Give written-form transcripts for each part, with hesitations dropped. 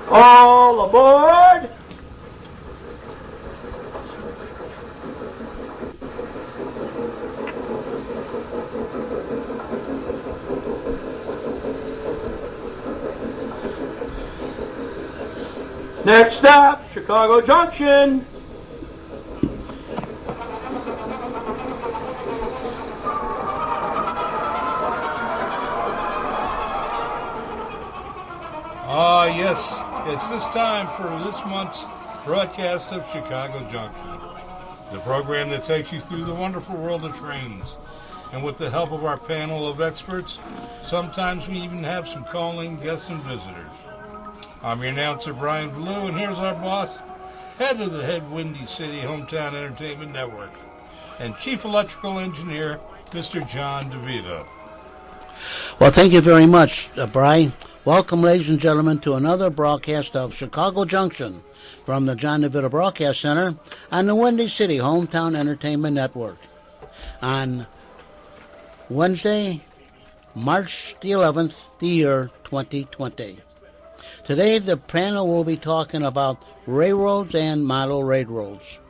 All aboard! Next stop, Chicago Junction. Yes, it's this time for this month's broadcast of Chicago Junction, the program that takes you through the wonderful world of trains. And with the help of our panel of experts, sometimes we even have some calling guests and visitors. I'm your announcer, Brian Blue, and here's our boss, head of the Windycityhometown Entertainment Network, and Chief Electrical Engineer, Mr. John DeVito. Well, thank you very much, Brian. Welcome, ladies and gentlemen, to another broadcast of Chicago Junction from the John DeVito Broadcast Center on the Windy City Hometown Entertainment Network. On Wednesday, March the 11th, the year 2020. Today, the panel will be talking about railroads and model railroads.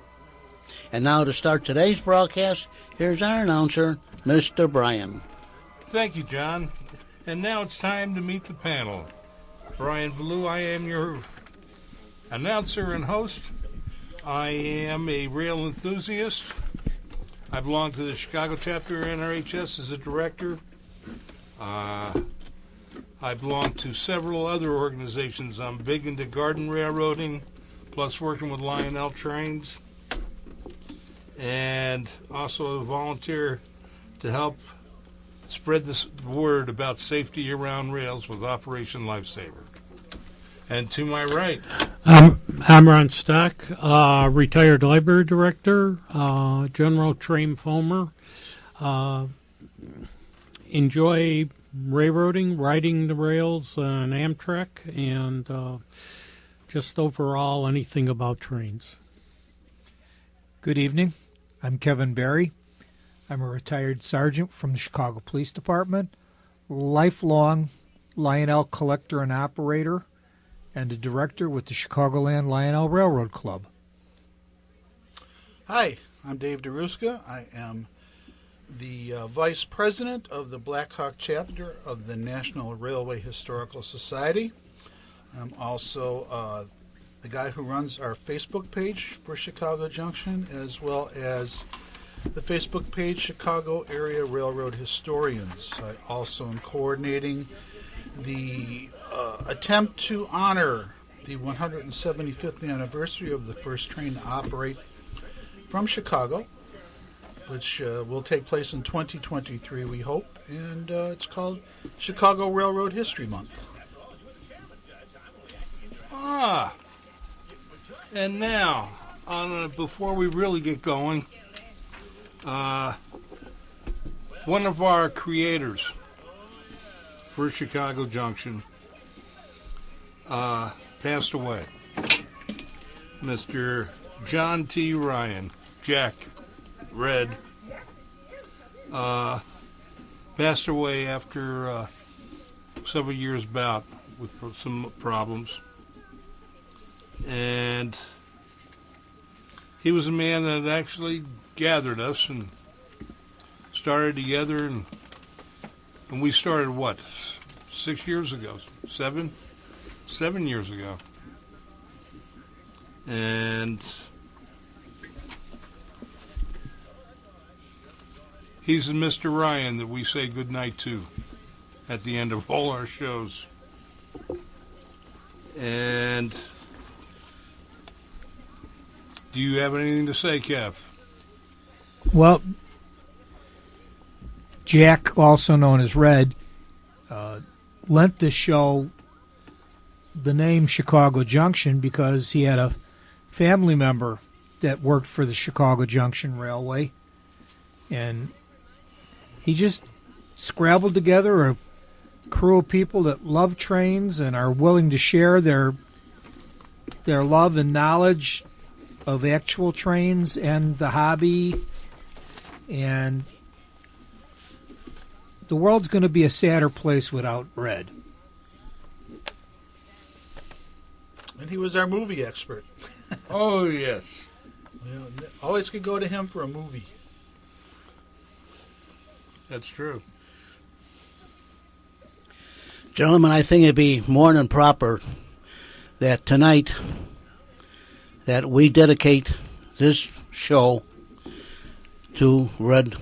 And now to start today's broadcast, here's our announcer, Mr. Brian. Thank you, John. And now it's time to meet the panel. Brian Blue, I am your announcer and host. I am a rail enthusiast. I belong to the Chicago chapter of NRHS as a director. I belong to several other organizations. I'm big into garden railroading, plus working with Lionel Trains, and also a volunteer to help spread this word about safety around rails with Operation Lifesaver. And to my right, I'm Ron Stock, retired library director, general train foamer. Enjoy railroading, riding the rails on Amtrak, and just overall anything about trains. Good evening. I'm Kevin Barry. I'm a retired sergeant from the Chicago Police Department, lifelong Lionel collector and operator, and a director with the Chicagoland Lionel Railroad Club. Hi, I'm Dave DeRuska. I am the vice president of the Black Hawk chapter of the National Railway Historical Society. I'm also the guy who runs our Facebook page for Chicago Junction, as well as the Facebook page Chicago Area Railroad Historians. I also am coordinating the attempt to honor the 175th anniversary of the first train to operate from Chicago, which will take place in 2023, we hope, and it's called Chicago Railroad History Month. And now, before we really get going, one of our creators for Chicago Junction passed away. Mr. John T. Ryan, Jack Red, passed away after several years bout with some problems. And he was a man that actually gathered us and started together, and we started, 6 years ago? 7 years ago. And he's the Mr. Ryan that we say goodnight to at the end of all our shows. And do you have anything to say, Kev? Well, Jack, also known as Red, lent the show the name Chicago Junction because he had a family member that worked for the Chicago Junction Railway, and he just scrabbled together a crew of people that love trains and are willing to share their love and knowledge of actual trains and the hobby. And the world's going to be a sadder place without Red. And he was our movie expert. Oh, yes. Always could go to him for a movie. That's true. Gentlemen, I think it'd be more than proper that tonight that we dedicate this show to Red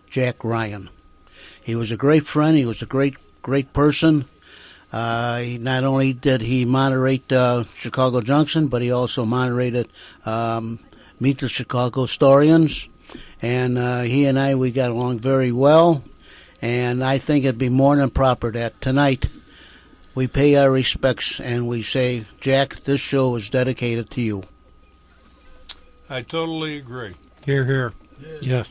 Jack Ryan. He was a great friend. He was a great person. Not only did he moderate Chicago Junction, but he also moderated Meet the Chicago Historians. And he and I, we got along very well. And I think it'd be more than proper that tonight we pay our respects and we say, Jack, this show is dedicated to you. I totally agree. Hear, hear. Yes.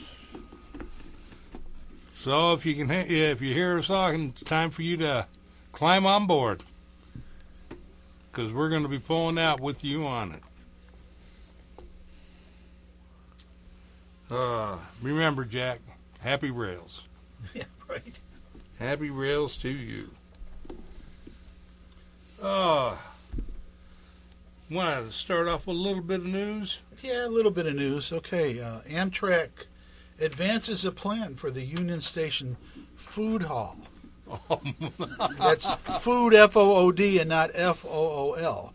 So if you can, if you hear us talking, it's time for you to climb on board, because we're going to be pulling out with you on it. Remember, Jack, happy rails. Yeah, right. Happy rails to you. Want to start off with a little bit of news? Yeah, a little bit of news. Okay, Amtrak advances a plan for the Union Station Food Hall. That's food, F-O-O-D, and not F-O-O-L.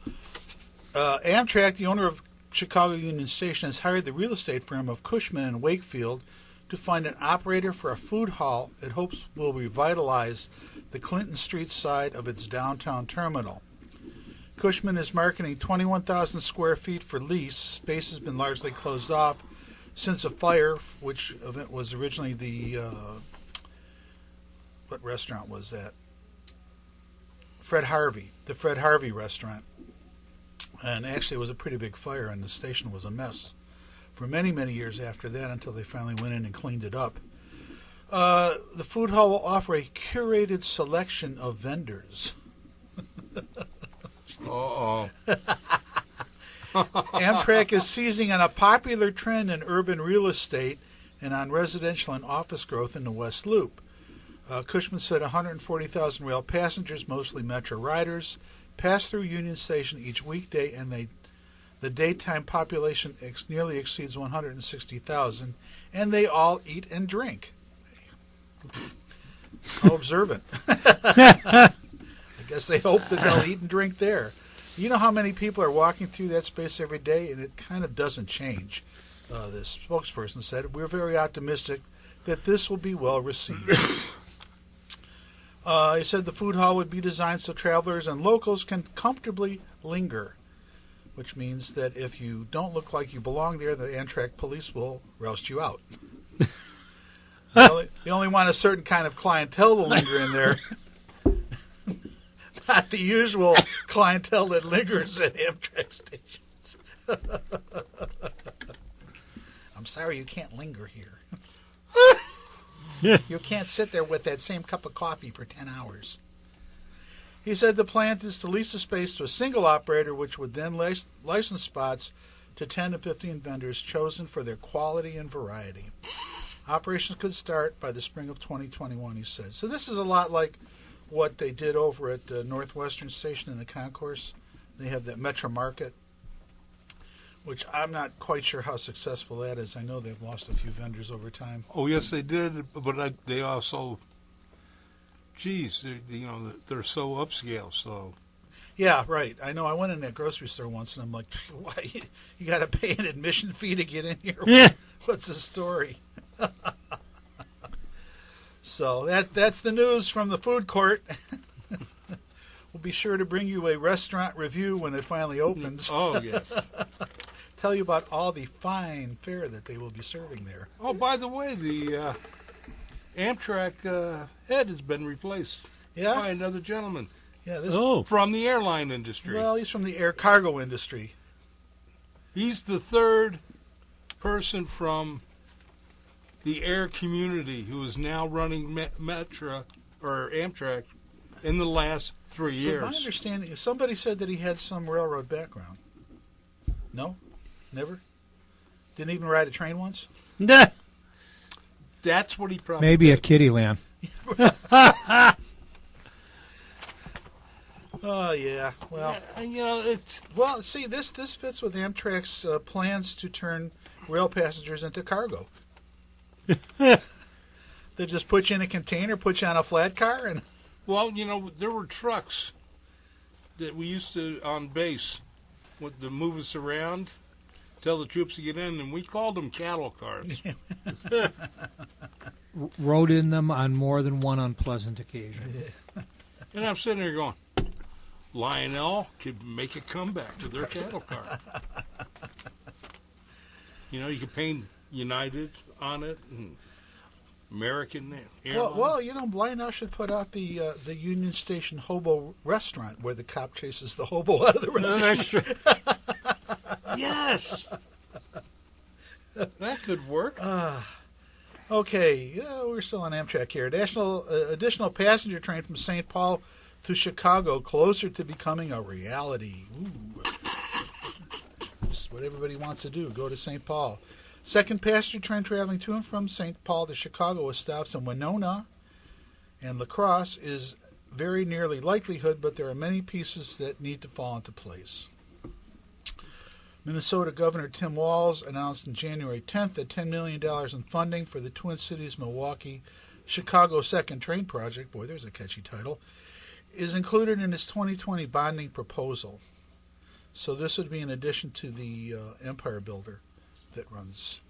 Amtrak, the owner of Chicago Union Station, has hired the real estate firm of Cushman and Wakefield to find an operator for a food hall it hopes will revitalize the Clinton Street side of its downtown terminal. Cushman is marketing 21,000 square feet for lease. Space has been largely closed off since a fire, which event was originally the what restaurant was that? The Fred Harvey restaurant. And actually it was a pretty big fire and the station was a mess for many, many years after that until they finally went in and cleaned it up. The food hall will offer a curated selection of vendors. Uh-oh. Amtrak is seizing on a popular trend in urban real estate and on residential and office growth in the West Loop. Cushman said 140,000 rail passengers, mostly Metro riders, pass through Union Station each weekday, and the daytime population nearly exceeds 160,000, and they all eat and drink. How observant. I guess they hope that they'll eat and drink there. You know how many people are walking through that space every day, and it kind of doesn't change. This spokesperson said, "We're very optimistic that this will be well received." He said the food hall would be designed so travelers and locals can comfortably linger, which means that if you don't look like you belong there, the Amtrak police will roust you out. They only want a certain kind of clientele to linger in there. Not the usual clientele that lingers at Amtrak stations. I'm sorry you can't linger here. You can't sit there with that same cup of coffee for 10 hours. He said the plan is to lease the space to a single operator, which would then license spots to 10 to 15 vendors chosen for their quality and variety. Operations could start by the spring of 2021, he said. So this is a lot like what they did over at the Northwestern Station in the concourse. They have that Metro Market, which I'm not quite sure how successful that is. I know they've lost a few vendors over time. Oh, yes, they did, but they also, they're so upscale, so. Yeah, right. I know. I went in that grocery store once, and I'm like, why? You got to pay an admission fee to get in here? Yeah. What's the story? So that's the news from the food court. We'll be sure to bring you a restaurant review when it finally opens. Oh, yes. Tell you about all the fine fare that they will be serving there. Oh, by the way, the Amtrak head has been replaced by another gentleman. Yeah, from the airline industry. Well, he's from the air cargo industry. He's the third person from the air community who is now running Metro or Amtrak in the last 3 years. But my understanding, somebody said that he had some railroad background. No? Never? Didn't even ride a train once? That's what he probably Maybe did. a kiddie land. Oh, yeah. Well, It's see, this fits with Amtrak's plans to turn rail passengers into cargo. They just put you in a container, put you on a flat car, and there were trucks that we used to on base to move us around, tell the troops to get in, and we called them cattle cars. Rode in them on more than one unpleasant occasion. And I'm sitting there going, Lionel could make a comeback with their cattle car. You could paint United on it and American Airlines. well, Lionel should put out the Union Station Hobo Restaurant where the cop chases the hobo out of the restaurant. That's true. Yes. That could work. Okay, we're still on Amtrak here. Additional passenger train from St. Paul to Chicago, closer to becoming a reality. Ooh. That's what everybody wants to do, go to St. Paul. Second passenger train traveling to and from St. Paul to Chicago with stops in Winona and La Crosse is very nearly likelihood, but there are many pieces that need to fall into place. Minnesota Governor Tim Walz announced on January 10th that $10 million in funding for the Twin Cities Milwaukee-Chicago Second Train Project, boy, there's a catchy title, is included in his 2020 bonding proposal. So this would be in addition to the Empire Builder that runs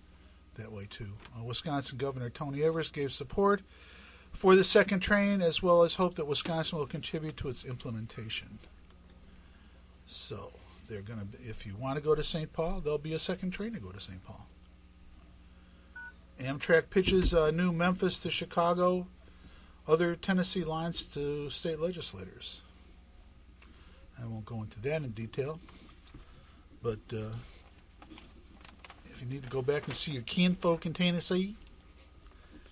that way too. Wisconsin Governor Tony Evers gave support for the second train, as well as hope that Wisconsin will contribute to its implementation. So they're going to, if you want to go to St. Paul, there'll be a second train to go to St. Paul. Amtrak pitches new Memphis to Chicago, other Tennessee lines to state legislators. I won't go into that in detail, but if you need to go back and see your kinfolk in Tennessee,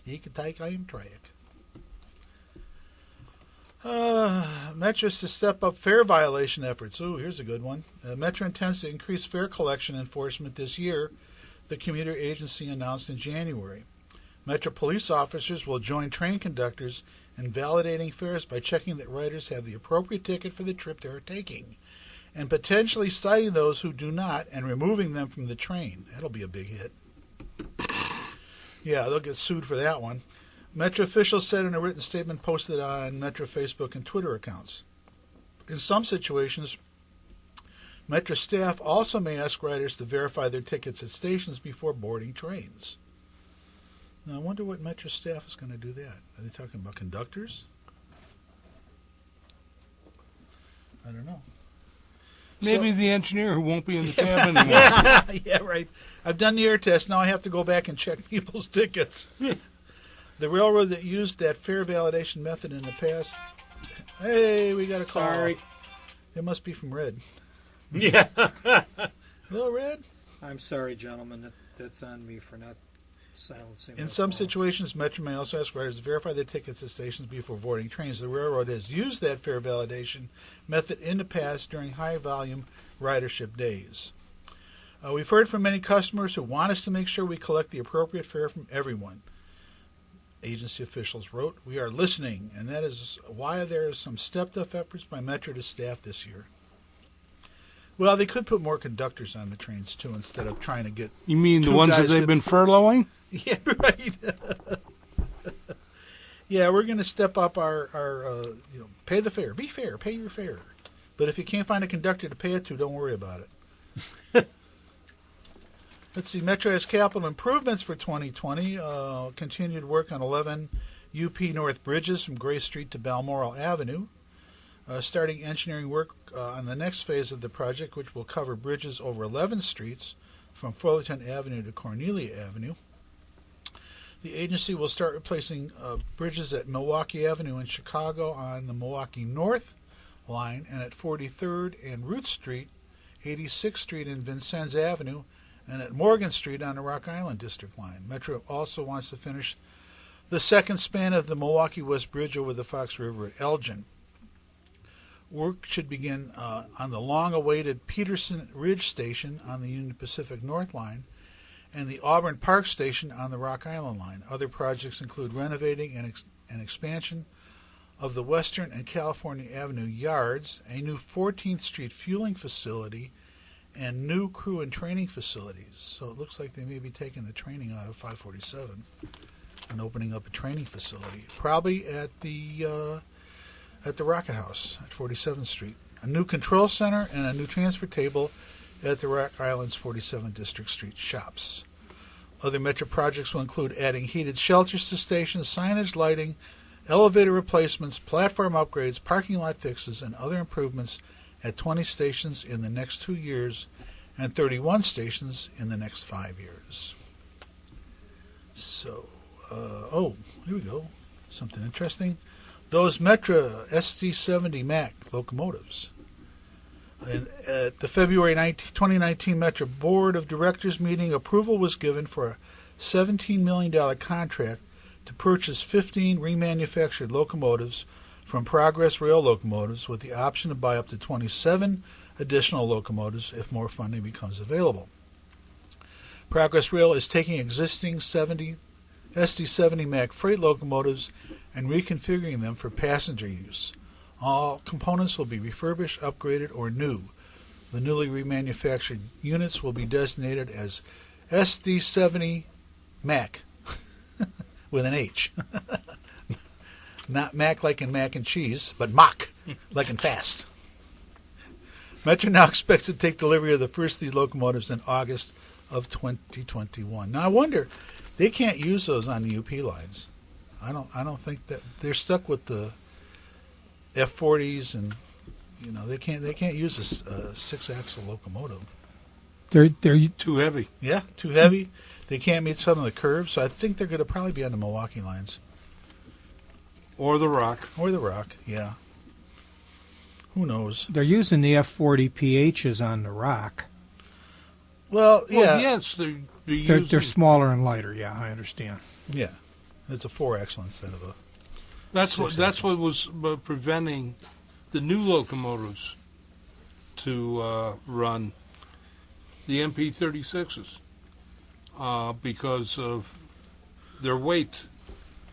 you can take Amtrak. Metro's to step up fare violation efforts. Ooh, here's a good one. Metro intends to increase fare collection enforcement this year, the commuter agency announced in January. Metro police officers will join train conductors in validating fares by checking that riders have the appropriate ticket for the trip they are taking, and potentially citing those who do not and removing them from the train. That'll be a big hit. Yeah, they'll get sued for that one. Metro officials said in a written statement posted on Metro Facebook and Twitter accounts. In some situations, Metro staff also may ask riders to verify their tickets at stations before boarding trains. Now, I wonder what Metro staff is going to do that. Are they talking about conductors? I don't know. Maybe the engineer who won't be in the cab anymore. Yeah, right. I've done the air test. Now I have to go back and check people's tickets. The railroad that used that fare validation method in the past. Hey, we got a call. Sorry. It must be from Red. Yeah. Hello, Red. I'm sorry, gentlemen. That's on me for not silencing. In some situations, Metro may also ask riders to verify their tickets at stations before boarding trains. The railroad has used that fare validation method in the past during high-volume ridership days. We've heard from many customers who want us to make sure we collect the appropriate fare from everyone. Agency officials wrote, "We are listening, and that is why there is some stepped-up efforts by Metro to staff this year." Well, they could put more conductors on the trains, too, instead of trying to get... You mean the ones that they've been furloughing? Yeah, right. Yeah, we're going to step up our pay the fare. Be fair. Pay your fare. But if you can't find a conductor to pay it to, don't worry about it. Let's see. Metro has capital improvements for 2020. Continued work on 11 UP North bridges from Gray Street to Balmoral Avenue. Starting engineering work on the next phase of the project, which will cover bridges over 11 streets from Fullerton Avenue to Cornelia Avenue. The agency will start replacing bridges at Milwaukee Avenue in Chicago on the Milwaukee North line and at 43rd and Root Street, 86th Street and Vincennes Avenue, and at Morgan Street on the Rock Island District line. Metro also wants to finish the second span of the Milwaukee West Bridge over the Fox River at Elgin. Work should begin on the long-awaited Peterson Ridge Station on the Union Pacific North Line and the Auburn Park Station on the Rock Island Line. Other projects include renovating and expansion of the Western and California Avenue yards, a new 14th Street fueling facility, and new crew and training facilities. So it looks like they may be taking the training out of 547 and opening up a training facility, probably at the Rocket House at 47th Street. A new control center and a new transfer table at the Rock Island's 47th District Street shops. Other Metro projects will include adding heated shelters to stations, signage, lighting, elevator replacements, platform upgrades, parking lot fixes, and other improvements at 20 stations in the next 2 years and 31 stations in the next 5 years. So, here we go. Something interesting. Those Metra SD70 Mac locomotives. At the February 2019 Metra Board of Directors meeting, approval was given for a $17 million contract to purchase 15 remanufactured locomotives from Progress Rail Locomotives with the option to buy up to 27 additional locomotives if more funding becomes available. Progress Rail is taking existing SD70 Mac freight locomotives and reconfiguring them for passenger use. All components will be refurbished, upgraded, or new. The newly remanufactured units will be designated as SD70 Mac with an H. Not Mac like in mac and cheese, but Mach like in fast. Metro now expects to take delivery of the first of these locomotives in August of 2021. Now I wonder, they can't use those on the UP lines. I don't think that they're stuck with the F40s, and they can't use a 6-axle locomotive. They're Too heavy. Yeah, too heavy. They can't meet some of the curves, so I think they're going to probably be on the Milwaukee lines. Or the Rock. Or the Rock, yeah. Who knows? They're using the F40 PHs on the Rock. Well, yeah. Well, yes, They're smaller and lighter. Yeah, I understand. Yeah, it's a 4-axle instead of a. That's what was preventing the new locomotives to run the MP36s because of their weight.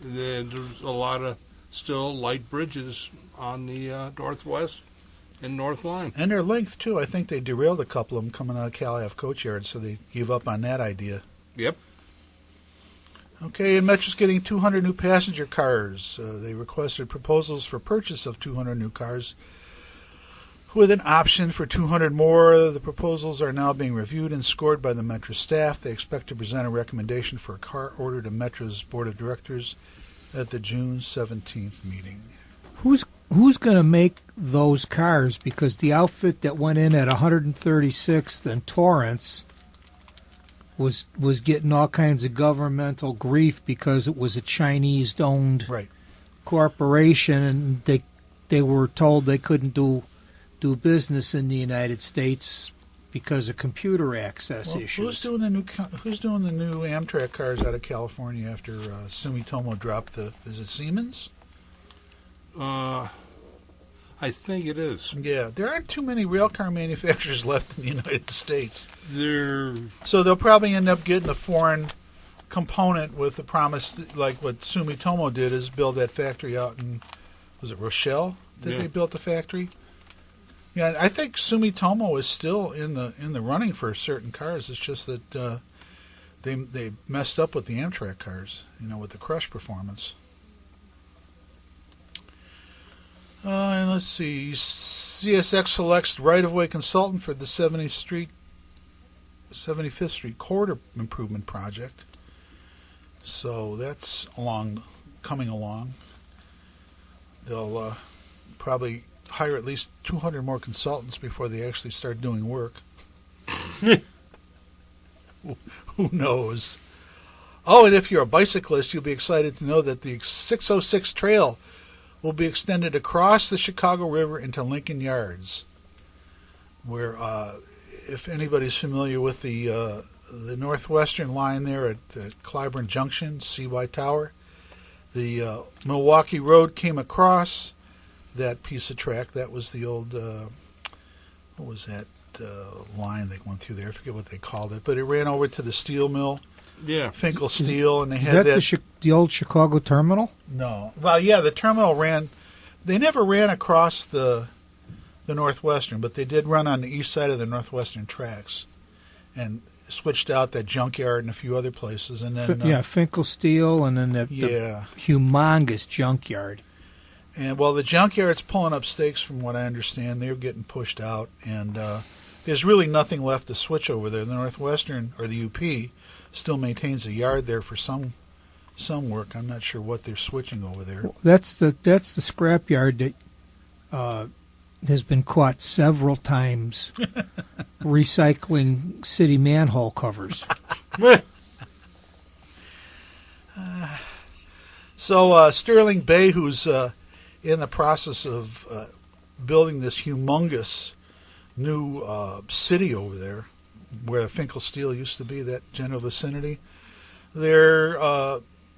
There's a lot of still light bridges on the Northwest and North Line. And their length, too. I think they derailed a couple of them coming out of Calaf Coach Yard, so they gave up on that idea. Yep. Okay, and Metro's getting 200 new passenger cars. They requested proposals for purchase of 200 new cars with an option for 200 more. The proposals are now being reviewed and scored by the Metro staff. They expect to present a recommendation for a car order to Metro's Board of Directors at the June 17th meeting. Who's going to make those cars? Because the outfit that went in at 136th and Torrance was getting all kinds of governmental grief because it was a Chinese-owned corporation, and they were told they couldn't do business in the United States because of computer access issues. Who's doing the new Amtrak cars out of California after Sumitomo dropped the? Is it Siemens? I think it is. Yeah, there aren't too many railcar manufacturers left in the United States. So they'll probably end up getting a foreign component with the promise, like what Sumitomo did, is build that factory out in, was it Rochelle that they built the factory? Yeah, I think Sumitomo is still in the running for certain cars. It's just that they messed up with the Amtrak cars, with the crush performance. And let's see, CSX selects right-of-way consultant for the 75th Street Corridor Improvement Project. So that's coming along. They'll probably hire at least 200 more consultants before they actually start doing work. Who knows? Oh, and if you're a bicyclist, you'll be excited to know that the 606 Trail will be extended across the Chicago River into Lincoln Yards, where, if anybody's familiar with the northwestern line there at Clybourne Junction, CY Tower, the Milwaukee Road came across that piece of track. That was the old, what was that line that went through there? I forget what they called it, but it ran over to the steel mill. Yeah, Finkel Steel, and they is had that the old Chicago terminal? No. Well, yeah, the terminal ran They never ran across the Northwestern, but they did run on the east side of the Northwestern tracks, and switched out that junkyard and a few other places, and then Finkel Steel, and then the humongous junkyard. And well, the junkyard's pulling up stakes, from what I understand. They're getting pushed out, and there's really nothing left to switch over there. The Northwestern, or the UP, still maintains a yard there for some work. I'm not sure what they're switching over there. Well, that's the scrapyard that has been caught several times recycling city manhole covers. So Sterling Bay, who's in the process of building this humongous new city over there, where Finkel Steel used to be, that general vicinity, they're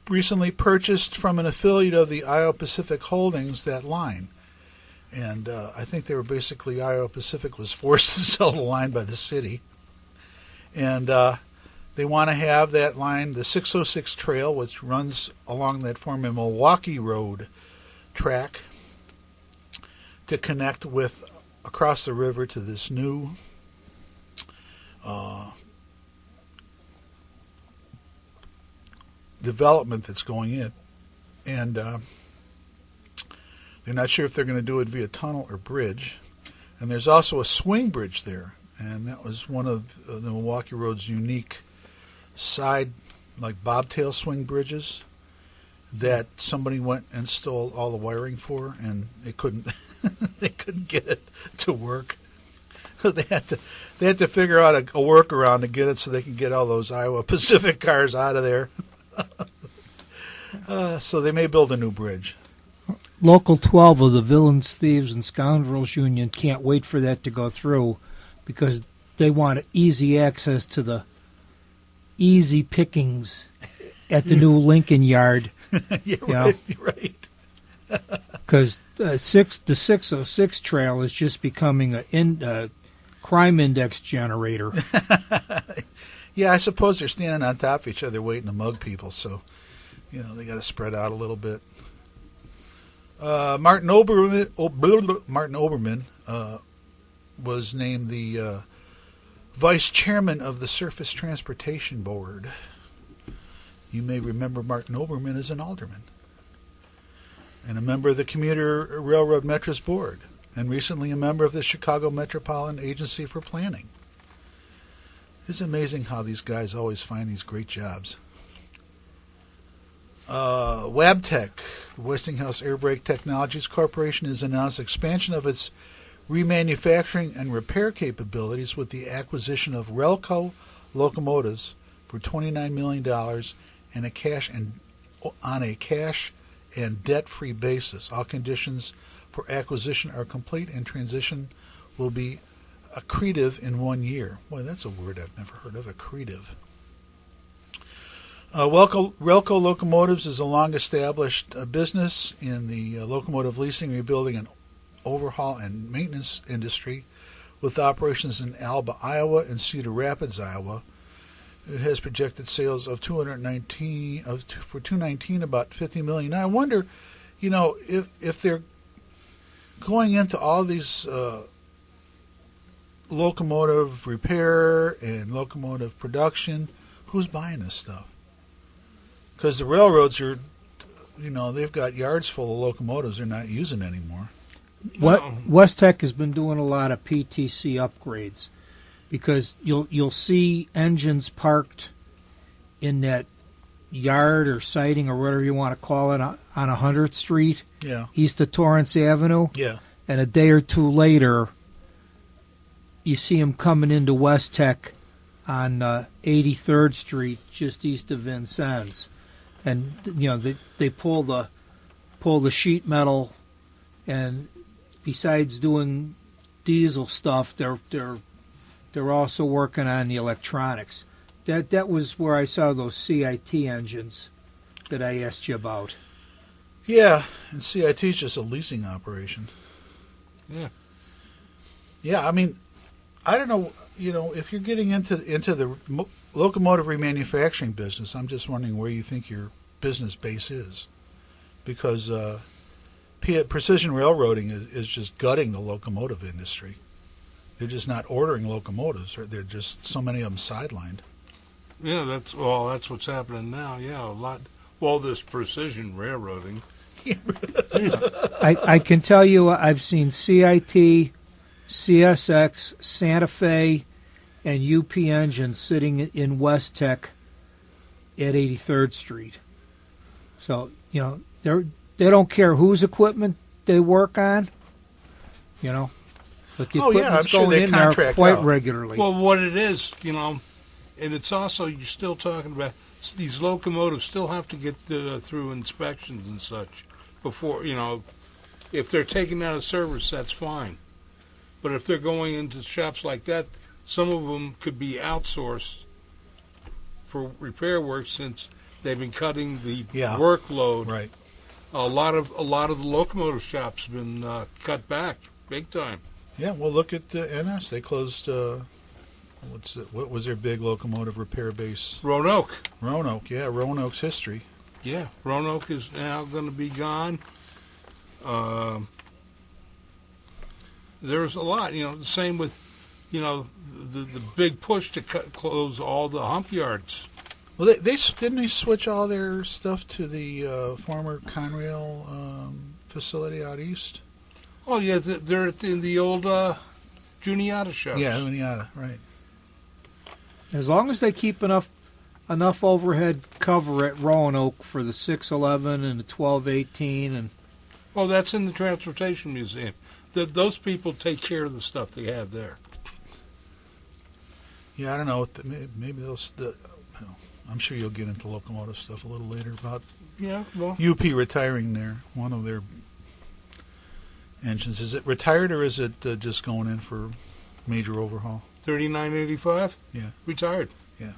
recently purchased from an affiliate of the Iowa Pacific Holdings that line. And I think they were basically, Iowa Pacific was forced to sell the line by the city. And they want to have that line, the 606 trail, which runs along that former Milwaukee Road track, to connect with across the river to this new development that's going in. And they're not sure if they're going to do it via tunnel or bridge. And there's also a swing bridge there. And that was one of the Milwaukee Road's unique side, like bobtail swing bridges, that somebody went and stole all the wiring for, and they couldn't they couldn't get it to work. They had to figure out a workaround to get it so they could get all those Iowa Pacific cars out of there. So they may build a new bridge. Local 12 of the Villains, Thieves, and Scoundrels Union can't wait for that to go through, because they want easy access to the easy pickings at the new Lincoln Yard. You're right. Because the 606 trail is just becoming a crime index generator. Yeah, I suppose they're standing on top of each other waiting to mug people, so they got to spread out a little bit. Martin Oberman was named the vice chairman of the Surface Transportation Board. You may remember Martin Oberman as an alderman and a member of the Commuter Railroad Metros Board, and recently a member of the Chicago Metropolitan Agency for Planning. It's amazing how these guys always find these great jobs. Wabtec, Westinghouse Air Brake Technologies Corporation, has announced expansion of its remanufacturing and repair capabilities with the acquisition of Relco Locomotives for $29 million and on a cash and debt-free basis. All conditions for acquisition are complete, and transition will be accretive in 1 year. Boy, that's a word I've never heard of, accretive. Relco Locomotives is a long-established business in the locomotive leasing, rebuilding, and overhaul and maintenance industry, with operations in Alba, Iowa, and Cedar Rapids, Iowa. It has projected sales of for 2019 about $50 million. Now, I wonder, if they're going into all these locomotive repair and locomotive production, who's buying this stuff? Because the railroads are, they've got yards full of locomotives they're not using anymore. Westech has been doing a lot of PTC upgrades, because you'll see engines parked in that yard or siding or whatever you want to call it on 100th Street, east of Torrance Avenue. Yeah. And a day or two later, you see them coming into Westech on 83rd Street, just east of Vincennes. And they pull the sheet metal, and besides doing diesel stuff, they're also working on the electronics. That was where I saw those CIT engines that I asked you about. Yeah, and CIT is just a leasing operation. Yeah. Yeah, I mean, I don't know, if you're getting into the locomotive remanufacturing business, I'm just wondering where you think your business base is. Because, precision railroading is just gutting the locomotive industry. They're just not ordering locomotives, or they're just so many of them sidelined. Yeah, that's what's happening now. Yeah, a lot. Well, this precision railroading. I can tell you I've seen CIT, CSX, Santa Fe, and UP engines sitting in West Tech at 83rd Street. So, they don't care whose equipment they work on, but the equipment's I'm sure going they in there contract quite out. regularly. Well, what it is, and it's also, you're still talking about these locomotives still have to get through inspections and such before, if they're taken out of service, that's fine. But if they're going into shops like that, some of them could be outsourced for repair work since they've been cutting the workload. Right. A lot of the locomotive shops have been cut back big time. Yeah, well, look at NS. They closed. What was their big locomotive repair base? Roanoke. Yeah, Roanoke's history. Yeah, Roanoke is now going to be gone. There's a lot, the same with, the big push to close all the hump yards. Well, didn't they switch all their stuff to the former Conrail facility out east? Oh, yeah, they're in the old Juniata shop. Yeah, Juniata, right. As long as they keep enough overhead cover at Roanoke for the 611 and the 1218 and. Oh, that's in the Transportation Museum. Those people take care of the stuff they have there. Yeah, I don't know. Maybe those. I'm sure you'll get into locomotive stuff a little later about UP retiring one of their engines. Is it retired or is it just going in for major overhaul? 3985? Yeah. Retired. Yeah.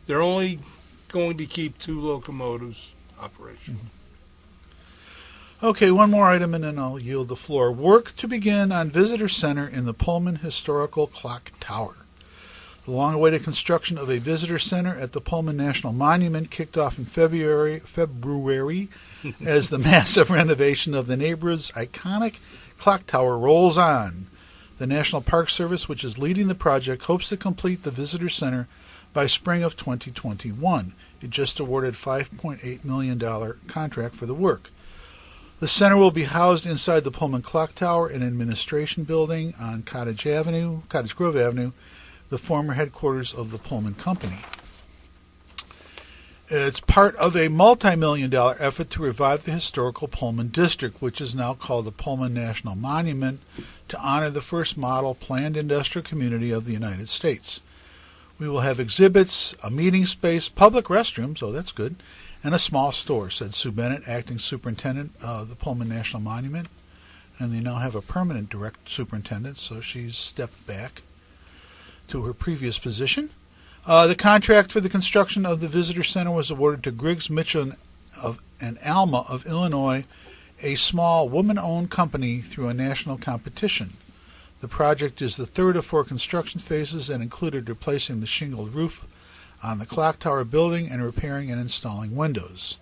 They're only going to keep 2 locomotives operational. Mm-hmm. Okay, one more item and then I'll yield the floor. Work to begin on Visitor Center in the Pullman Historical Clock Tower. The long-awaited construction of a visitor center at the Pullman National Monument kicked off in February as the massive renovation of the neighborhood's iconic clock tower rolls on. The National Park Service, which is leading the project, hopes to complete the visitor center by spring of 2021. It just awarded $5.8 million contract for the work. The center will be housed inside the Pullman Clock Tower, an administration building on Cottage Grove Avenue, the former headquarters of the Pullman Company. It's part of a multi-million-dollar effort to revive the historical Pullman district, which is now called the Pullman National Monument, to honor the first model planned industrial community of the United States. We will have exhibits, a meeting space, public restrooms, oh that's good, and a small store, said Sue Bennett, acting superintendent of the Pullman National Monument. And they now have a permanent direct superintendent, so she's stepped back to her previous position. The contract for the construction of the visitor center was awarded to Griggs Mitchell and Alma of Illinois, a small woman-owned company, through a national competition. The project is the third of 4 construction phases and included replacing the shingled roof on the clock tower building and repairing and installing windows.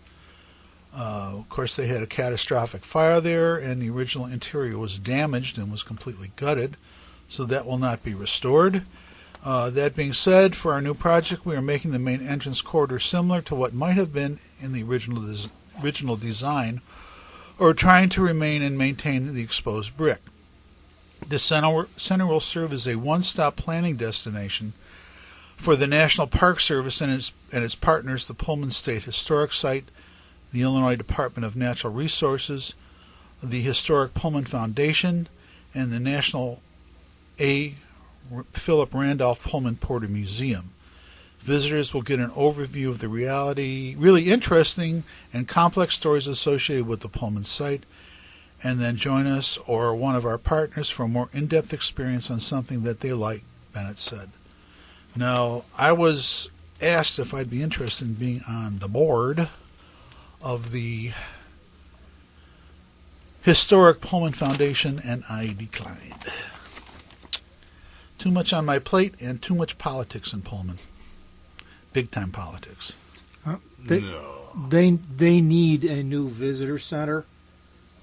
Of course, they had a catastrophic fire there, and the original interior was damaged and was completely gutted, so that will not be restored. That being said, for our new project, we are making the main entrance corridor similar to what might have been in the original design, or trying to remain and maintain the exposed brick. The center will serve as a one-stop planning destination for the National Park Service and its partners, the Pullman State Historic Site, the Illinois Department of Natural Resources, the Historic Pullman Foundation, and the National A. Philip Randolph Pullman Porter Museum. Visitors will get an overview of the really interesting and complex stories associated with the Pullman site, and then join us or one of our partners for a more in-depth experience on something that they like, Bennett said. Now, I was asked if I'd be interested in being on the board of the Historic Pullman Foundation, and I declined. Too much on my plate and too much politics in Pullman. Big-time politics. They need a new visitor center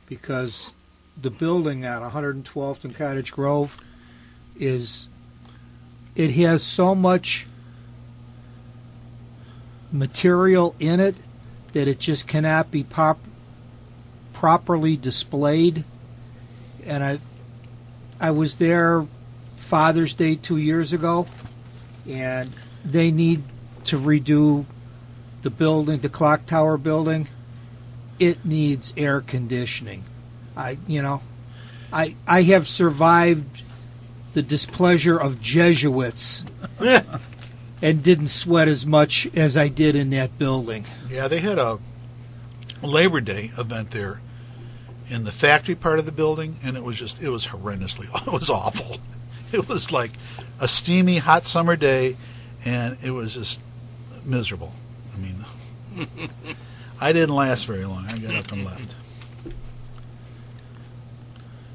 because the building at 112th and Cottage Grove it has so much material in it that it just cannot be properly displayed. And I was there Father's Day 2 years ago, and they need to redo the building, the clock tower building. It needs air conditioning. I have survived the displeasure of Jesuits and didn't sweat as much as I did in that building. Yeah, they had a Labor Day event there in the factory part of the building, and it was horrendously, it was awful. It was like a steamy, hot summer day, and it was just miserable. I mean, I didn't last very long. I got up and left.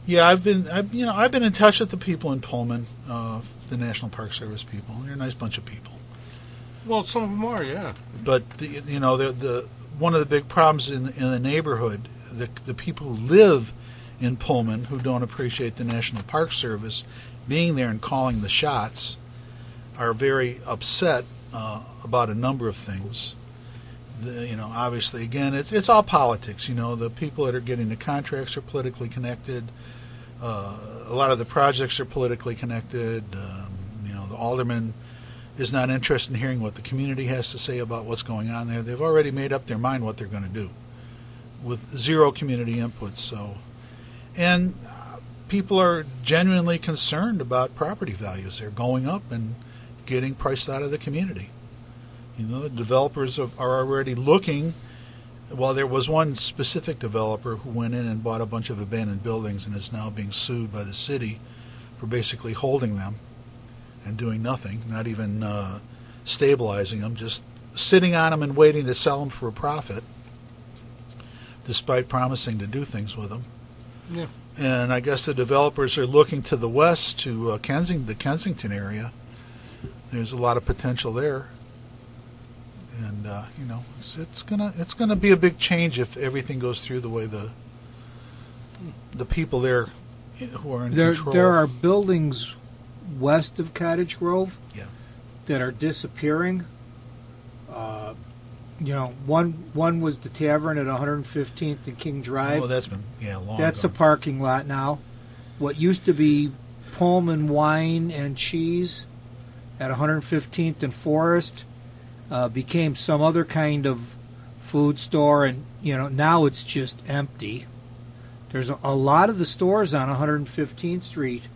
Yeah, I've been in touch with the people in Pullman, the National Park Service people. They're a nice bunch of people. Well, some of them are, yeah. But the one of the big problems in the neighborhood, the people who live in Pullman who don't appreciate the National Park Service being there and calling the shots are very upset about a number of things. Obviously, again, it's all politics. The people that are getting the contracts are politically connected. A lot of the projects are politically connected. The alderman is not interested in hearing what the community has to say about what's going on there. They've already made up their mind what they're going to do with zero community input. And people are genuinely concerned about property values. They're going up and getting priced out of the community. The developers are already looking. Well, there was one specific developer who went in and bought a bunch of abandoned buildings and is now being sued by the city for basically holding them and doing nothing, not even stabilizing them, just sitting on them and waiting to sell them for a profit, despite promising to do things with them. Yeah. And I guess the developers are looking to the west, to the Kensington area. There's a lot of potential there. And it's gonna be a big change if everything goes through the way the people there who are in control. There are buildings west of Cottage Grove, yeah, that are disappearing. One was the tavern at 115th and King Drive. Oh, that's been long. That's ago. a parking lot now. What used to be Pullman Wine and Cheese at 115th and Forest became some other kind of food store, and now it's just empty. There's a lot of the stores on 115th Street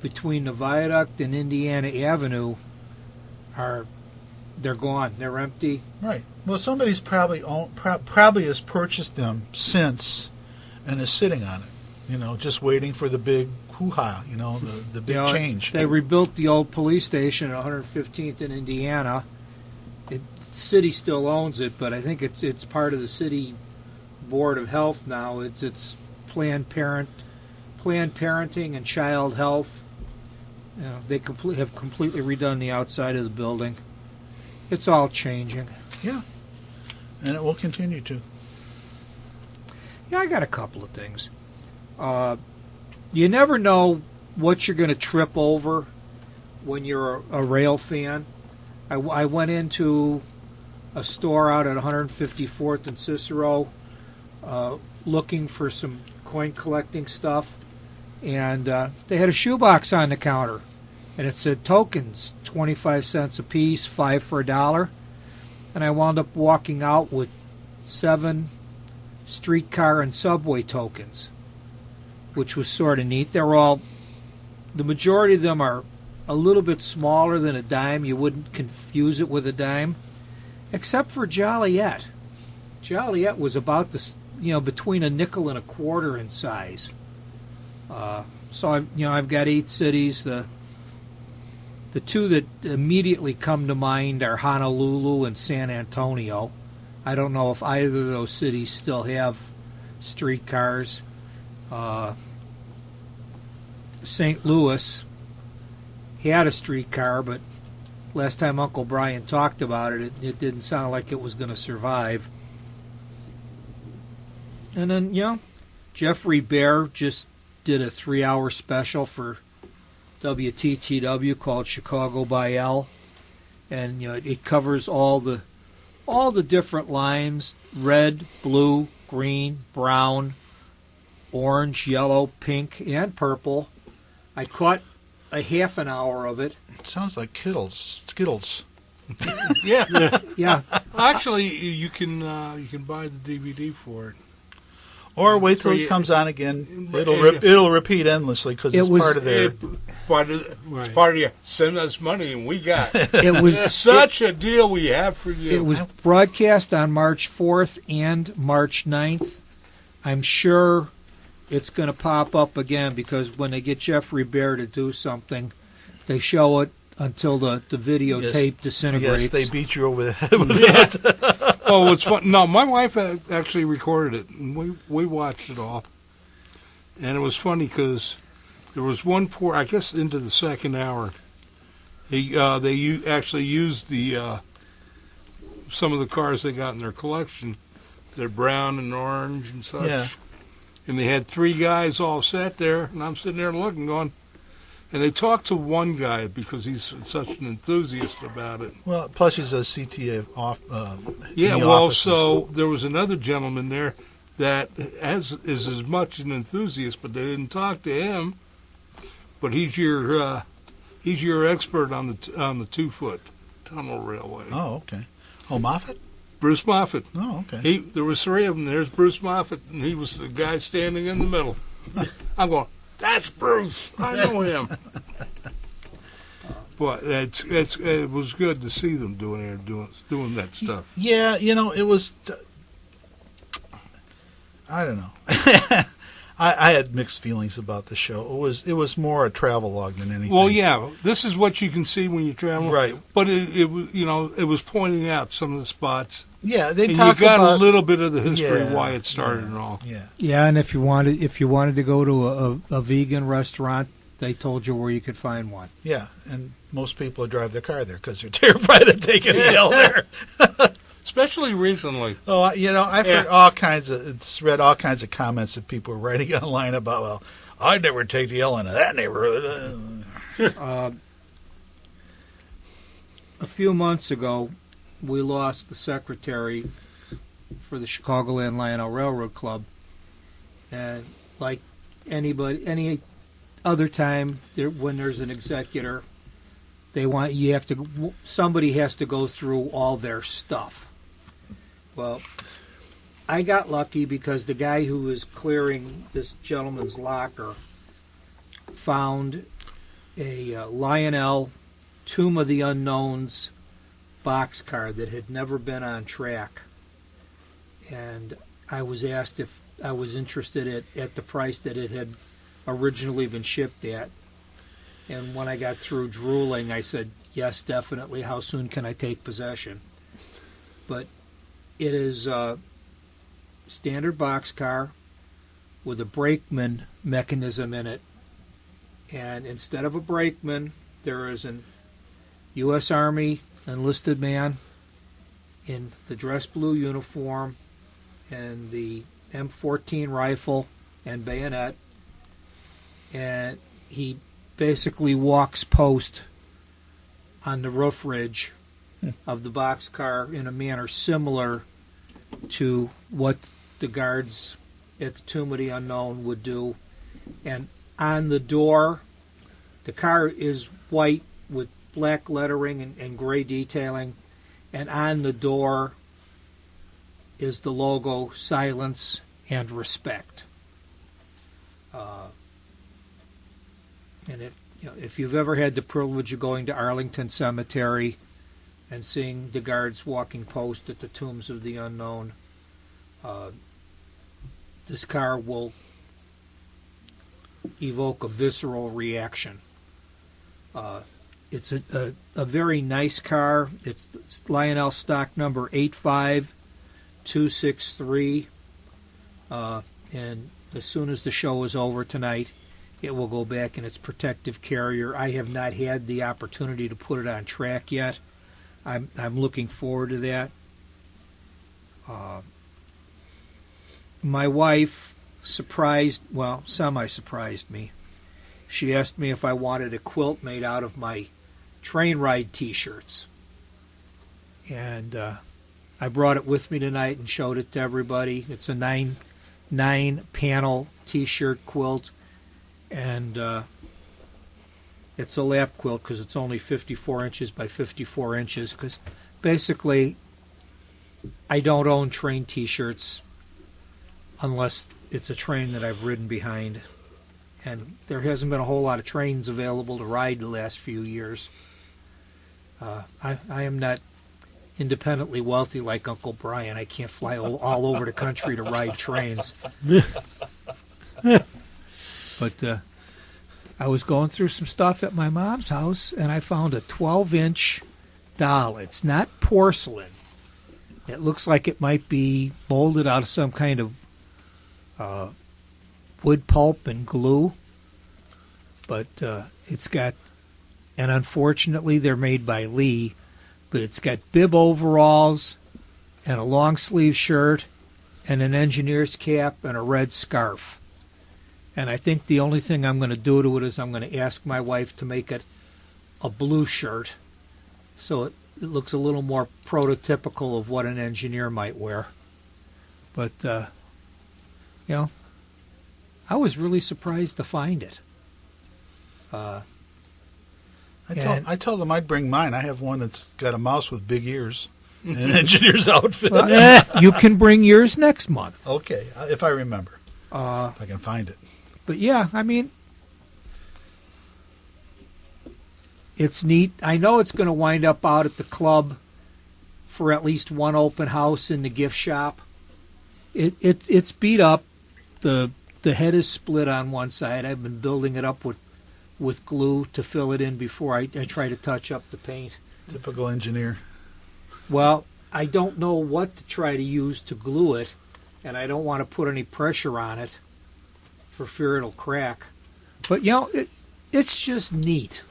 between the Viaduct and Indiana Avenue they're gone. They're empty. Right. Well, somebody's probably has purchased them since and is sitting on it. Just waiting for the big hoo-ha. The big change. They rebuilt the old police station at 115th in Indiana. The city still owns it, but I think it's part of the city board of health now. It's Planned Parenting and Child Health. They have completely redone the outside of the building. It's all changing. Yeah, and it will continue to. Yeah, I got a couple of things. You never know what you're going to trip over when you're a rail fan. I went into a store out at 154th and Cicero looking for some coin collecting stuff, and they had a shoebox on the counter, and it said tokens, 25 cents a piece, 5 for $1. And I wound up walking out with 7 streetcar and subway tokens, which was sort of neat. The majority of them are a little bit smaller than a dime. You wouldn't confuse it with a dime, except for Joliet. Joliet was about between a nickel and a quarter in size. So I've got 8 cities. The two that immediately come to mind are Honolulu and San Antonio. I don't know if either of those cities still have streetcars. St. Louis had a streetcar, but last time Uncle Brian talked about it, it didn't sound like it was going to survive. And then, Jeffrey Bear just did a 3-hour special for WTTW called Chicago by L, and it covers all the different lines: red, blue, green, brown, orange, yellow, pink, and purple. I caught a half an hour of it. It sounds like Skittles. Yeah. Yeah. Actually, you can buy the DVD for it. Or wait till So it comes on again. It'll repeat endlessly because it's part of their. It's part of you. Send us money and we got it. It was Such a deal we have for you. It was broadcast on March 4th and March 9th. I'm sure it's going to pop up again because when they get Jeffrey Bear to do something, they show it until the videotape disintegrates. Yes, they beat you over the head with it. Oh, it's fun. No, my wife actually recorded it, and we watched it all. And it was funny because there was one I guess into the second hour, they actually used the some of the cars they got in their collection. They're brown and orange and such. Yeah. And they had 3 guys all sat there, and I'm sitting there looking, going, and they talked to one guy because he's such an enthusiast about it. Well, plus he's a CTA off. Yeah, in the well, offices. so there was another gentleman there that is as much an enthusiast, but they didn't talk to him. But he's your expert on the 2-foot tunnel railway. Oh, okay. Oh, Moffat? Bruce Moffat. Oh, okay. There was 3 of them. There's Bruce Moffat, and he was the guy standing in the middle. I'm going, that's Bruce. I know him. But it was good to see them doing that stuff. Yeah, it was. I don't know. I had mixed feelings about the show. It was more a travel log than anything. Well, yeah, this is what you can see when you travel, right? But it was it was pointing out some of the spots. Yeah, they and talk you got about a little bit of the history yeah, why it started and all. Yeah, yeah, and if you wanted to go to a vegan restaurant, they told you where you could find one. Yeah, and most people drive their car there because they're terrified of taking a hill there. Especially recently. Oh, I've heard read all kinds of comments that people are writing online about. Well, I'd never take the L into that neighborhood. A few months ago, we lost the secretary for the Chicagoland Lionel Railroad Club, and like any other time, when there's an executor, somebody has to go through all their stuff. Well, I got lucky because the guy who was clearing this gentleman's locker found a Lionel Tomb of the Unknowns boxcar that had never been on track. And I was asked if I was interested at the price that it had originally been shipped at. And when I got through drooling, I said, yes, definitely. How soon can I take possession? But it is a standard boxcar with a brakeman mechanism in it. And instead of a brakeman, there is an U.S. Army enlisted man in the dress blue uniform and the M14 rifle and bayonet. And he basically walks post on the roof ridge of the boxcar in a manner similar to what the guards at the Tomb of the Unknown would do. And on the door, the car is white with black lettering and gray detailing, and on the door is the logo Silence and Respect. And if you've ever had the privilege of going to Arlington Cemetery and seeing the guards walking post at the Tombs of the Unknown, this car will evoke a visceral reaction. It's a very nice car. It's Lionel stock number 85263. And as soon as the show is over tonight, it will go back in its protective carrier. I have not had the opportunity to put it on track yet. I'm looking forward to that. my wife semi-surprised me. She asked me if I wanted a quilt made out of my train ride T-shirts. And I brought it with me tonight and showed it to everybody. It's a nine panel T-shirt quilt, and it's a lap quilt because it's only 54 inches by 54 inches. Because basically, I don't own train T-shirts unless it's a train that I've ridden behind, and there hasn't been a whole lot of trains available to ride the last few years. I am not independently wealthy like Uncle Brian. I can't fly all over the country to ride trains. But I was going through some stuff at my mom's house, and I found a 12-inch doll. It's not porcelain. It looks like it might be molded out of some kind of wood pulp and glue. But it's got, and unfortunately they're made by Lee, but it's got bib overalls and a long sleeve shirt and an engineer's cap and a red scarf. And I think the only thing I'm going to do to it is I'm going to ask my wife to make it a blue shirt so it looks a little more prototypical of what an engineer might wear. But, I was really surprised to find it. I told them I'd bring mine. I have one that's got a mouse with big ears and an engineer's outfit. Well, you can bring yours next month. Okay, if I remember. If I can find it. But yeah, I mean, it's neat. I know it's going to wind up out at the club for at least one open house in the gift shop. It's beat up. The head is split on one side. I've been building it up with glue to fill it in before I try to touch up the paint. Typical engineer. Well, I don't know what to try to use to glue it, and I don't want to put any pressure on it for fear it'll crack. But, it's just neat.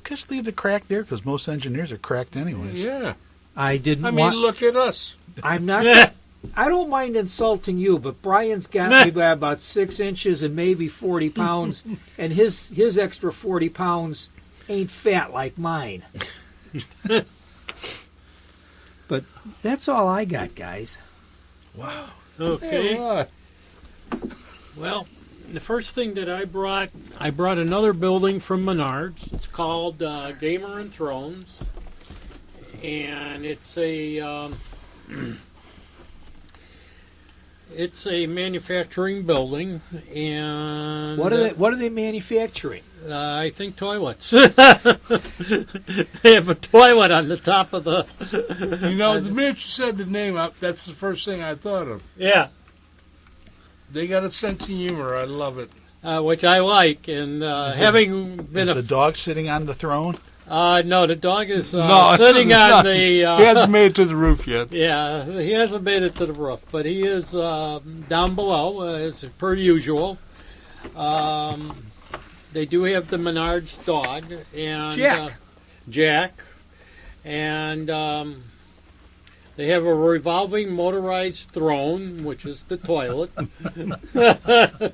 Just leave the crack there because most engineers are cracked anyways. Yeah. Look at us. I'm not... I don't mind insulting you, but Brian's got me by about 6 inches and maybe 40 pounds, and his extra 40 pounds ain't fat like mine. But that's all I got, guys. Wow. Okay. Well, the first thing that I brought another building from Menards. It's called Gamer and Thrones, and it's a it's a manufacturing building. And what are they manufacturing? I think toilets. They have a toilet on the top of the... The minute you said the name, that's the first thing I thought of. Yeah. They got a sense of humor. I love it. Which I like. And having been the dog sitting on the throne? No, the dog is sitting on the... he hasn't made it to the roof yet. Yeah, he hasn't made it to the roof. But he is down below, as per usual. They do have the Menards dog. And Jack. And they have a revolving motorized throne, which is the toilet.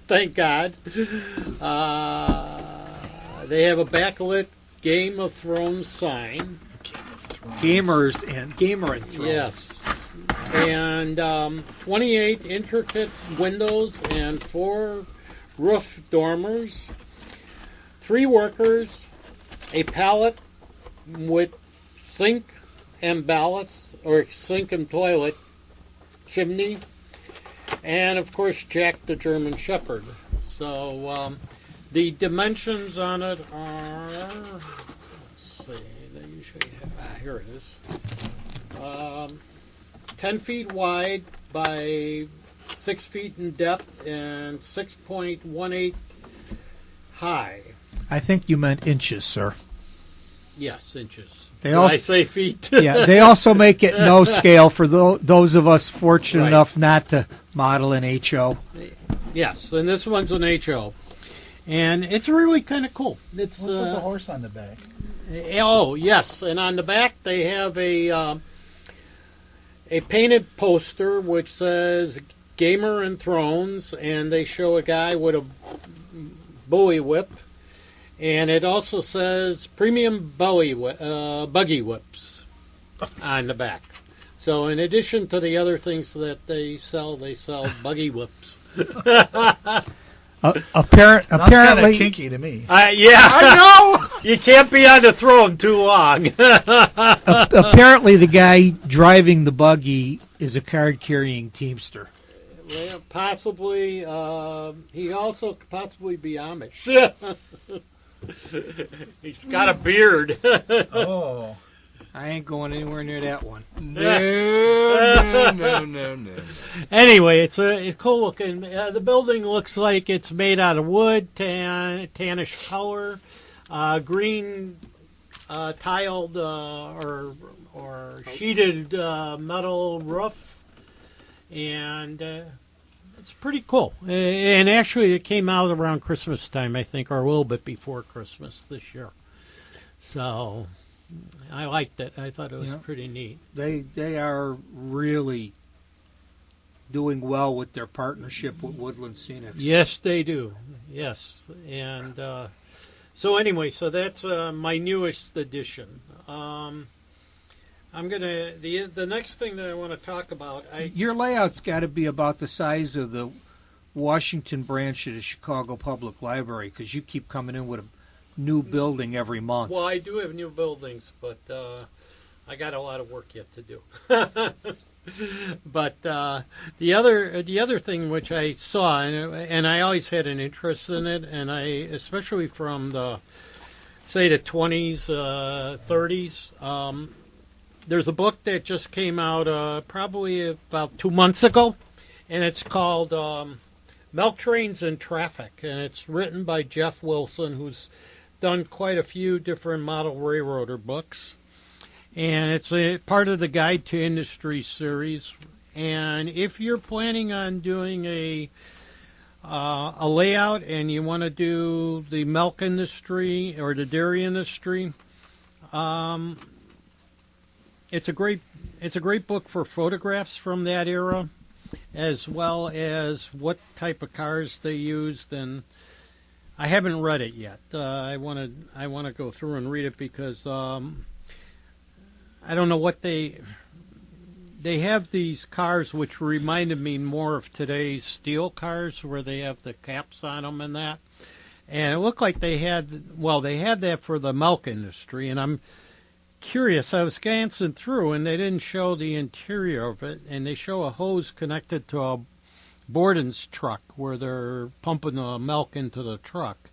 Thank God. They have a backlit Game of Thrones sign. Gamer and Thrones. Yes. And 28 intricate windows and 4 roof dormers. 3 workers. A pallet with sink and ballast, or sink and toilet, chimney. And, of course, Jack the German Shepherd. So, the dimensions on it are, let's see, they usually have, here it is, 10 feet wide by 6 feet in depth and 6.18 high. I think you meant inches, sir. Yes, inches. I say feet. Yeah, they also make it no scale for those of us fortunate enough not to model an HO. Yes, and this one's an HO. And it's really kind of cool. It's what's with the horse on the back? Oh, yes. And on the back they have a a painted poster which says Gamer and Thrones, and they show a guy with a buoy whip, and it also says Premium Buggy Whips on the back. So in addition to the other things that they sell buggy whips. Sounds kind Apparently, of kinky to me. Yeah, I know. You can't be on the throne too long. apparently the guy driving the buggy is a card-carrying teamster. Well, possibly. He also could possibly be Amish. He's got a beard. Oh. I ain't going anywhere near that one. No. Anyway, it's cool looking. The building looks like it's made out of wood, tannish color, green tiled or sheeted metal roof, and it's pretty cool. And actually, it came out around Christmas time, I think, or a little bit before Christmas this year. So I liked it. I thought it was pretty neat. They are really doing well with their partnership with Woodland Scenics. Yes, they do. Yes, and so anyway, so that's my newest edition. I'm gonna the next thing that I want to talk about. Your layout's got to be about the size of the Washington branch of the Chicago Public Library, because you keep coming in with a new building every month. Well, I do have new buildings, but I got a lot of work yet to do. But the other thing which I saw, and I always had an interest in it, and I especially from the 20s, 30s. There's a book that just came out probably about 2 months ago, and it's called Milk Trains and Traffic, and it's written by Jeff Wilson, who's done quite a few different model railroader books, and it's a part of the Guide to Industry series. And if you're planning on doing a layout and you want to do the milk industry or the dairy industry, it's a great book for photographs from that era, as well as what type of cars they used. And I haven't read it yet. I want to go through and read it because I don't know what they have these cars which reminded me more of today's steel cars, where they have the caps on them and that. And it looked like they had that for the milk industry. And I'm curious. I was glancing through, and they didn't show the interior of it, and they show a hose connected to a Borden's truck where they're pumping the milk into the truck.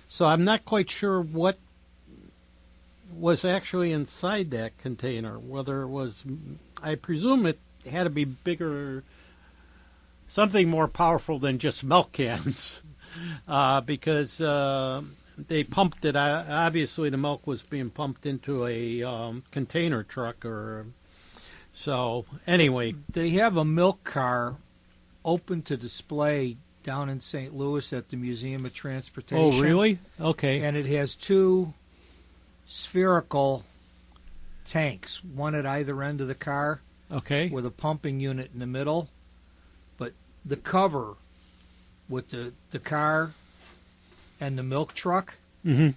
So I'm not quite sure what was actually inside that container, whether it was, I presume it had to be bigger, something more powerful than just milk cans, because they pumped it, obviously the milk was being pumped into a container truck. So anyway. They have a milk car open to display down in St. Louis at the Museum of Transportation. Oh, really? Okay. And it has two spherical tanks, one at either end of the car, okay, with a pumping unit in the middle. But the cover with the car and the milk truck, mm-hmm.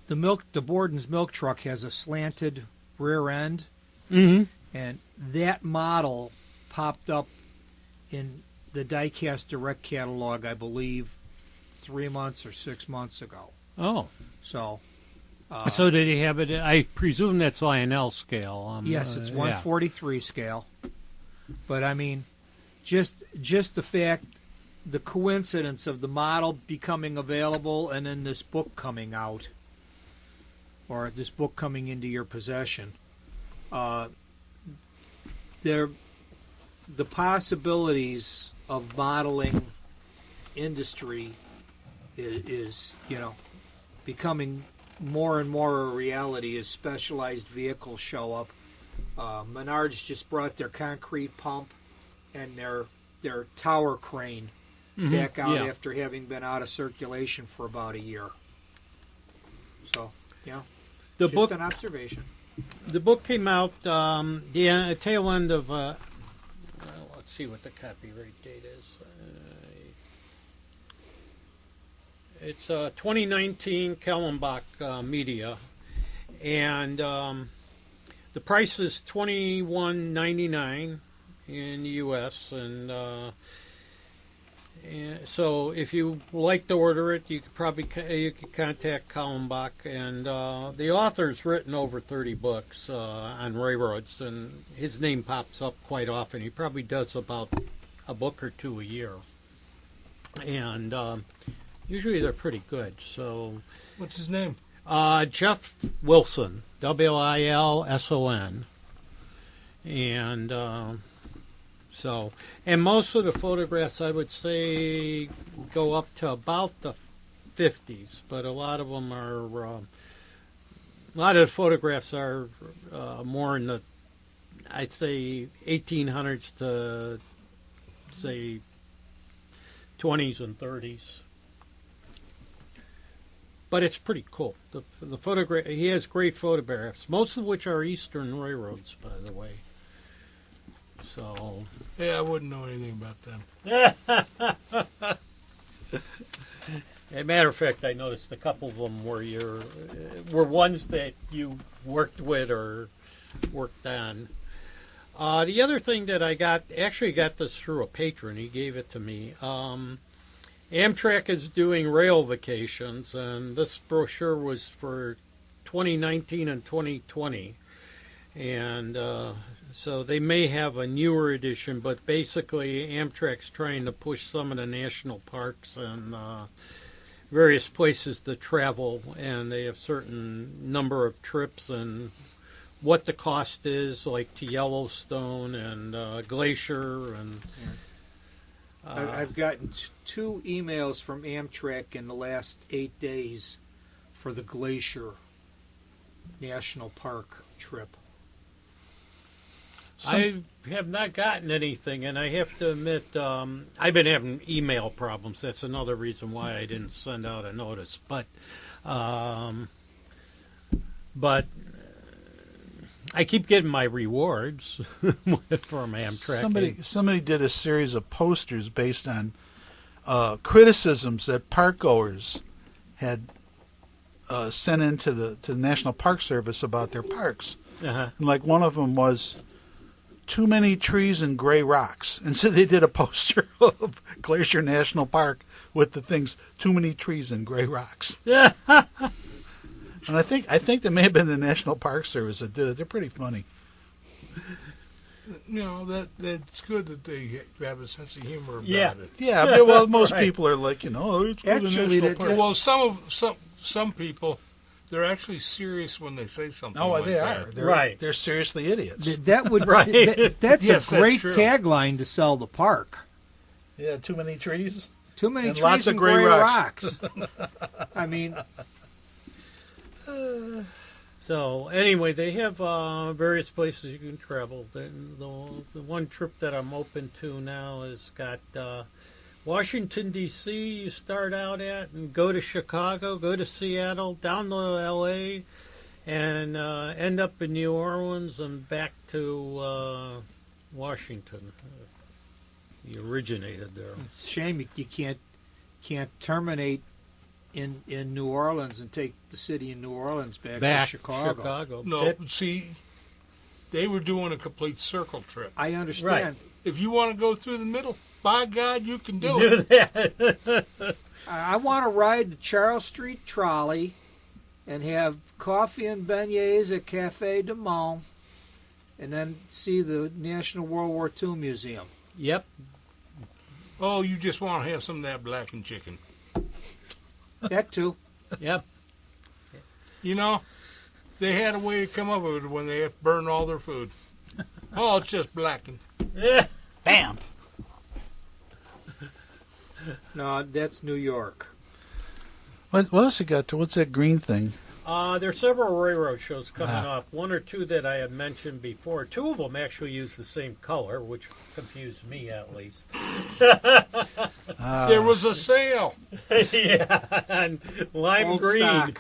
The Borden's milk truck has a slanted rear end, mm-hmm. and that model popped up in the Diecast Direct catalog, I believe, 3 months or 6 months ago. Oh. So did he have it? I presume that's Lionel scale. Yes, it's 143 scale. But, I mean, just the fact, the coincidence of the model becoming available and then this book coming out, or this book coming into your possession, the possibilities of modeling industry is becoming more and more a reality as specialized vehicles show up. Menards just brought their concrete pump and their tower crane mm-hmm. back out after having been out of circulation for about a year. So, the just book, an observation. The book came out the tail end of. Let's see what the copyright date is. It's 2019 Kallenbach Media, and the price is $21.99 in the U.S. And so, if you like to order it, you could probably contact Kallenbach. And the author's written over 30 books on railroads, and his name pops up quite often. He probably does about a book or two a year, and usually they're pretty good. So, What's his name? Jeff Wilson, Wilson, and. So, and most of the photographs, I would say, go up to about the 50s, but a lot of them are, a lot of the photographs are more in the, I'd say, 1800s to, say, 20s and 30s. But it's pretty cool. The photograph, he has great photographs, most of which are Eastern railroads, by the way. So. Yeah, I wouldn't know anything about them. As a matter of fact, I noticed a couple of them were ones that you worked with or worked on. The other thing that I got this through a patron. He gave it to me. Amtrak is doing rail vacations, and this brochure was for 2019 and 2020. And so they may have a newer edition, but basically Amtrak's trying to push some of the national parks and various places to travel, and they have certain number of trips and what the cost is, like to Yellowstone and Glacier. And I've gotten 2 emails from Amtrak in the last 8 days for the Glacier National Park trip. I have not gotten anything, and I have to admit, I've been having email problems. That's another reason why I didn't send out a notice. But I keep getting my rewards from Amtrak. Somebody did a series of posters based on criticisms that parkgoers had sent into the National Park Service about their parks. Uh-huh. And like one of them was too many trees and gray rocks. And so they did a poster of Glacier National Park with the things, too many trees and gray rocks. Yeah. And I think that may have been the National Park Service that did it. They're pretty funny. You know, that's good that they have a sense of humor about it. Yeah, but, well, most Right. people are like, it's for Actually, the National Park. Well, some people, they're actually serious when they say something like they that. are. They're, Right. They're seriously idiots. That would Right. that's Yes, a great that's true. tagline to sell the park. Yeah, too many trees. Too many And trees lots of and gray gray rocks. I mean, So anyway, they have various places you can travel. The one trip that I'm open to now has got Washington, D.C. you start out at, and go to Chicago, go to Seattle, down to L.A., and end up in New Orleans and back to Washington. You originated there. it's a shame you can't terminate in New Orleans and take the city of New Orleans back to Chicago. No, see, they were doing a complete circle trip. I understand. If you want to go through the middle, by God, you can do it. that. I want to ride the Charles Street trolley and have coffee and beignets at Café du Monde, and then see the National World War II Museum. Yep. Oh, you just want to have some of that blackened chicken. That too. Yep. You know, they had a way to come up with it when they had burned all their food. Oh, it's just blackened. Bam. No, that's New York. What else you got? What's that green thing? There are several railroad shows coming up. One or two that I had mentioned before. Two of them actually use the same color, which confused me at least. There was a sale. Yeah, and lime Old green.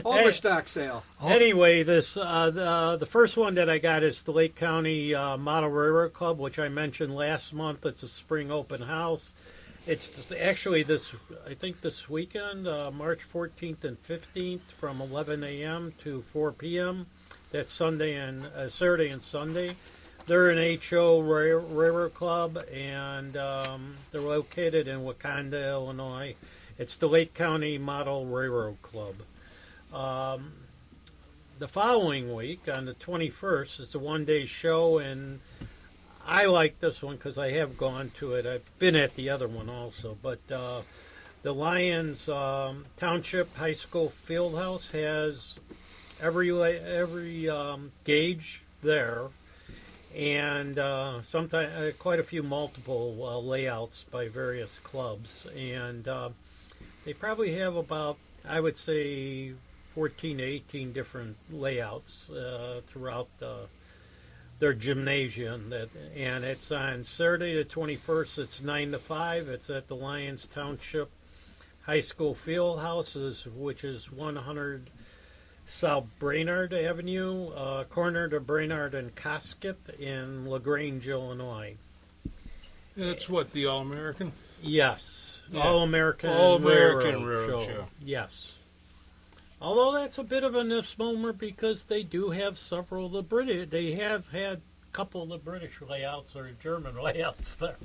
Overstock sale. Anyway, the first one that I got is the Lake County Model Railroad Club, which I mentioned last month. It's a spring open house. It's actually this weekend, March 14th and 15th, from 11 a.m. to 4 p.m. That's Saturday and Sunday. They're an HO Railroad Club, and they're located in Wakanda, Illinois. It's the Lake County Model Railroad Club. The following week, on the 21st, is a one-day show, and I like this one because I have gone to it. I've been at the other one also, but the Lions Township High School Fieldhouse has every gauge there, and sometimes quite a few multiple layouts by various clubs, and they probably have about, I would say, 14 to 18 different layouts throughout their gymnasium, and it's on Saturday the 21st. It's 9 to 5. It's at the Lions Township High School Fieldhouse, which is 100 South Brainerd Avenue, corner to Brainerd and Cosket in LaGrange, Illinois. That's what, the All-American? Yes, Yeah. All-American Railroad Show. Yes. Although that's a bit of a misnomer because they do have several of the British. They have had a couple of the British layouts or German layouts there.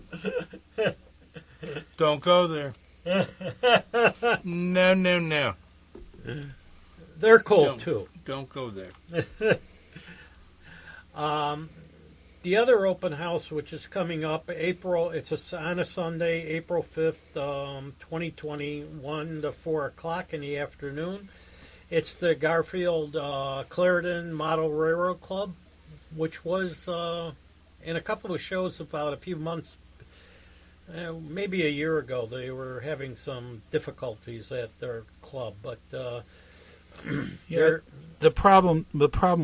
Don't go there. No. They're cool too. Don't go there. The other open house, which is coming up it's on a Sunday, April 5th, 2021 to 4 o'clock in the afternoon. It's the Garfield Clarendon Model Railroad Club, which was in a couple of shows about a few months, maybe a year ago. They were having some difficulties at their club, but the problem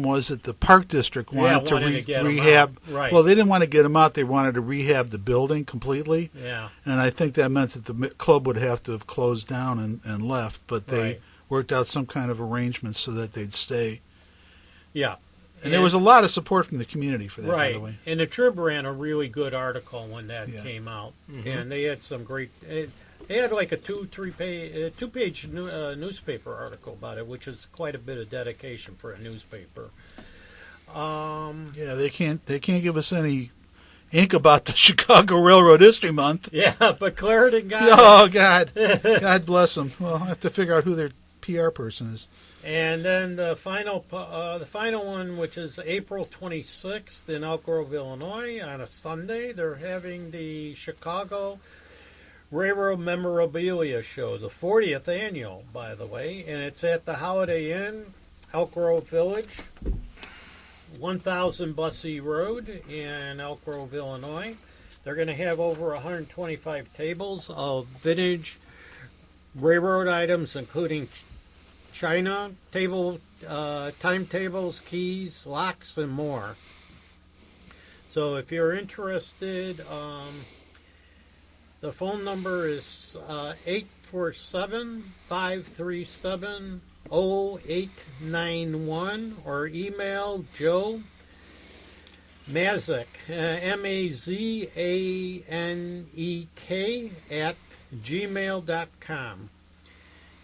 was that the Park District wanted to get rehab. Right. Well, they didn't want to get them out. They wanted to rehab the building completely. Yeah. And I think that meant that the club would have to have closed down and left, but they worked out some kind of arrangement so that they'd stay. Yeah. And there was a lot of support from the community for that, by the way. And the Trib ran a really good article when that came out. Mm-hmm. And they had some great... They had like a two-page newspaper article about it, which is quite a bit of dedication for a newspaper. They can't give us any ink about the Chicago Railroad History Month. Yeah, but Clarendon got it. Oh, God. God bless them. Well, I'll have to figure out who their PR person is. And then the final one, which is April 26th in Elk Grove, Illinois, on a Sunday, they're having the Chicago Railroad Memorabilia Show, the 40th annual, by the way, and it's at the Holiday Inn, Elk Grove Village, 1000 Bussey Road in Elk Grove, Illinois. They're going to have over 125 tables of vintage railroad items, including china, timetables, keys, locks, and more. So if you're interested, the phone number is 847-537-0891 or email Joe Mazak, Mazanek @gmail.com.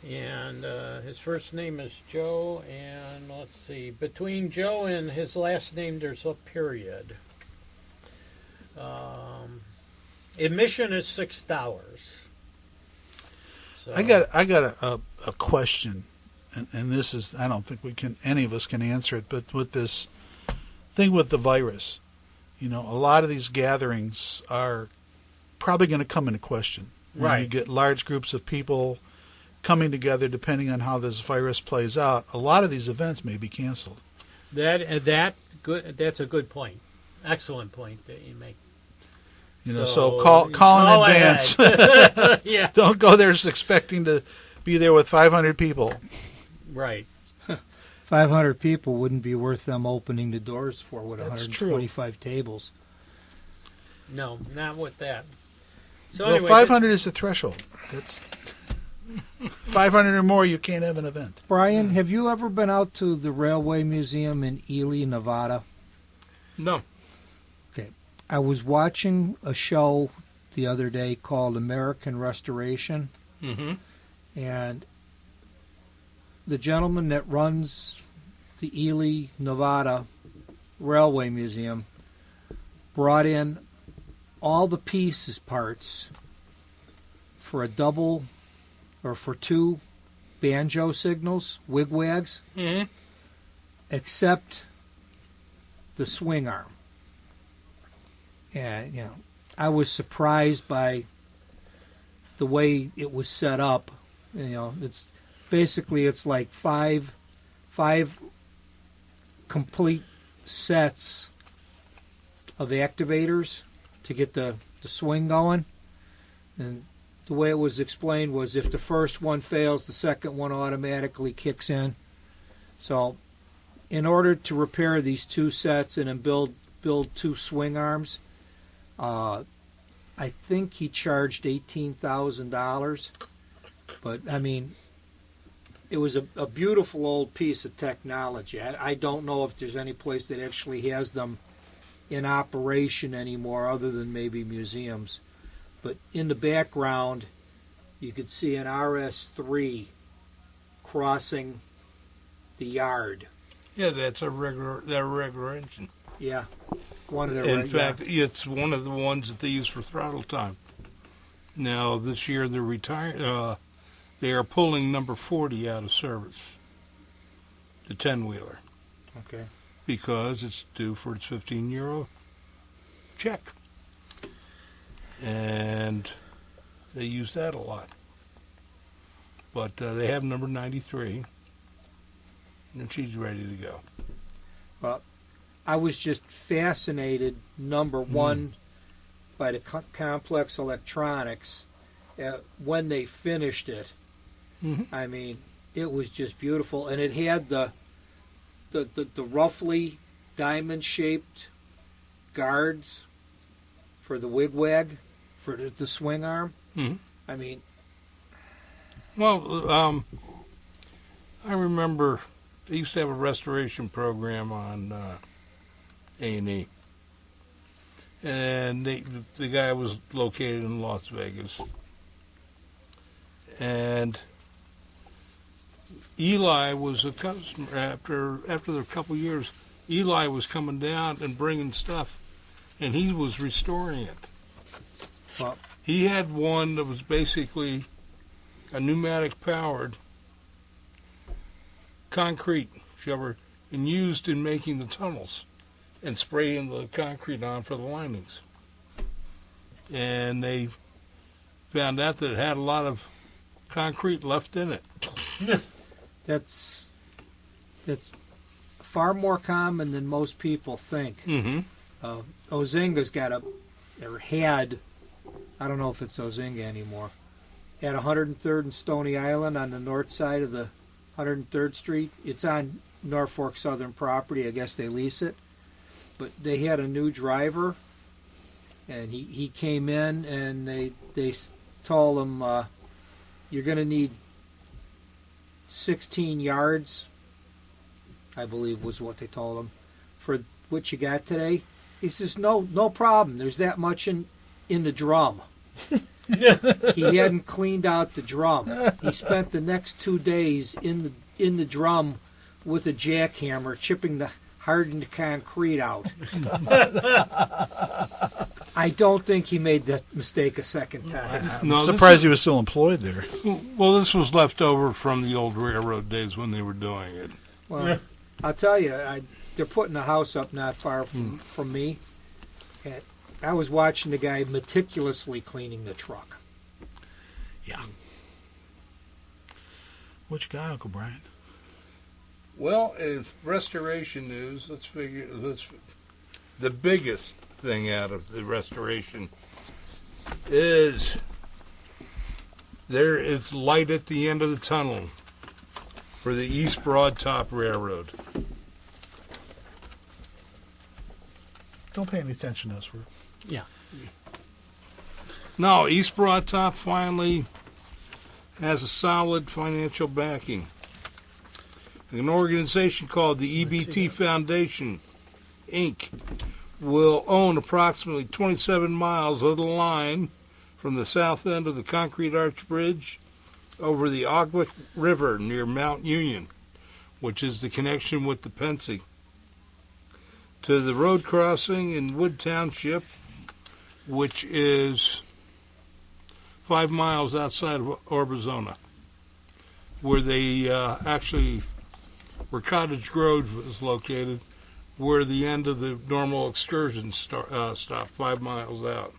And his first name is Joe, and let's see, between Joe and his last name there's a period. Admission is $6. So. I got a question, and this is, I don't think any of us can answer it, but with this thing with the virus, a lot of these gatherings are probably going to come into question. When you get large groups of people coming together, depending on how this virus plays out, a lot of these events may be canceled. That's a good point. Excellent point that you make. So call in advance. Yeah. Don't go there expecting to be there with 500 people. Right. 500 people wouldn't be worth them opening the doors for with That's 125 tables. No, not with that. So Well, anyway, 500 is the threshold. That's 500 or more, you can't have an event. Brian, have you ever been out to the Railway Museum in Ely, Nevada? No. Okay. I was watching a show the other day called American Restoration, Mm-hmm. and the gentleman that runs the Ely, Nevada Railway Museum brought in all the pieces parts for a double or for two banjo signals, wigwags, Mm-hmm. except the swing arm. And, you know, I was surprised by the way it was set up. You know, it's basically it's like five complete sets of activators to get the swing going. And the way it was explained was if the first one fails, the second one automatically kicks in. So in order to repair these two sets and then build two swing arms, I think he charged $18,000. But, I mean, it was a beautiful old piece of technology. I don't know if there's any place that actually has them in operation anymore other than maybe museums. But in the background, you could see an RS-3 crossing the yard. Yeah, that's a regular engine. Yeah, one of their. In fact, it's one of the ones that they use for throttle time. Now this year they're retired. They are pulling number 40 out of service, the 10-wheeler, Okay. because it's due for its 15-year-old check, and they use that a lot. But they have number 93, and she's ready to go. Well, I was just fascinated, number one, by the complex electronics. When they finished it, Mm-hmm. I mean, it was just beautiful, and it had the roughly diamond-shaped guards for the wigwag, for the swing arm. Mm-hmm. I mean, Well, I remember they used to have a restoration program on A&E, and the guy was located in Las Vegas, and Eli was a customer. After a couple of years, Eli was coming down and bringing stuff, and he was restoring it. well, He had one that was basically a pneumatic-powered concrete shover and used in making the tunnels and spraying the concrete on for the linings. And they found out that it had a lot of concrete left in it. that's far more common than most people think. Mm-hmm. Ozinga's got had, I don't know if it's Ozinga anymore, at 103rd and Stony Island on the north side of the 103rd Street. It's on Norfolk Southern property. I guess they lease it. But they had a new driver, and he came in, and they told him, you're going to need 16 yards, I believe was what they told him, for what you got today. He says, no problem. There's that much in the drum. He hadn't cleaned out the drum. He spent the next 2 days in the drum with a jackhammer, chipping the hardened concrete out. I don't think he made that mistake a second time. I'm surprised he was still employed there. Well, this was left over from the old railroad days when they were doing it. Well, I'll tell you, they're putting a house up not far from me. And I was watching the guy meticulously cleaning the truck. Yeah. What you got, Uncle Brian? Well, if restoration news, the biggest thing out of the restoration is there is light at the end of the tunnel. for the East Broad Top Railroad. Don't pay any attention to us. Yeah. No, East Broad Top finally has a solid financial backing. An organization called the EBT Foundation, Inc., will own approximately 27 miles of the line from the south end of the Concrete Arch Bridge over the Ogwick River near Mount Union, which is the connection with the Pennsy, to the road crossing in Wood Township, which is 5 miles outside of Orbizona, where they where Cottage Grove is located, where the end of the normal excursion stopped 5 miles out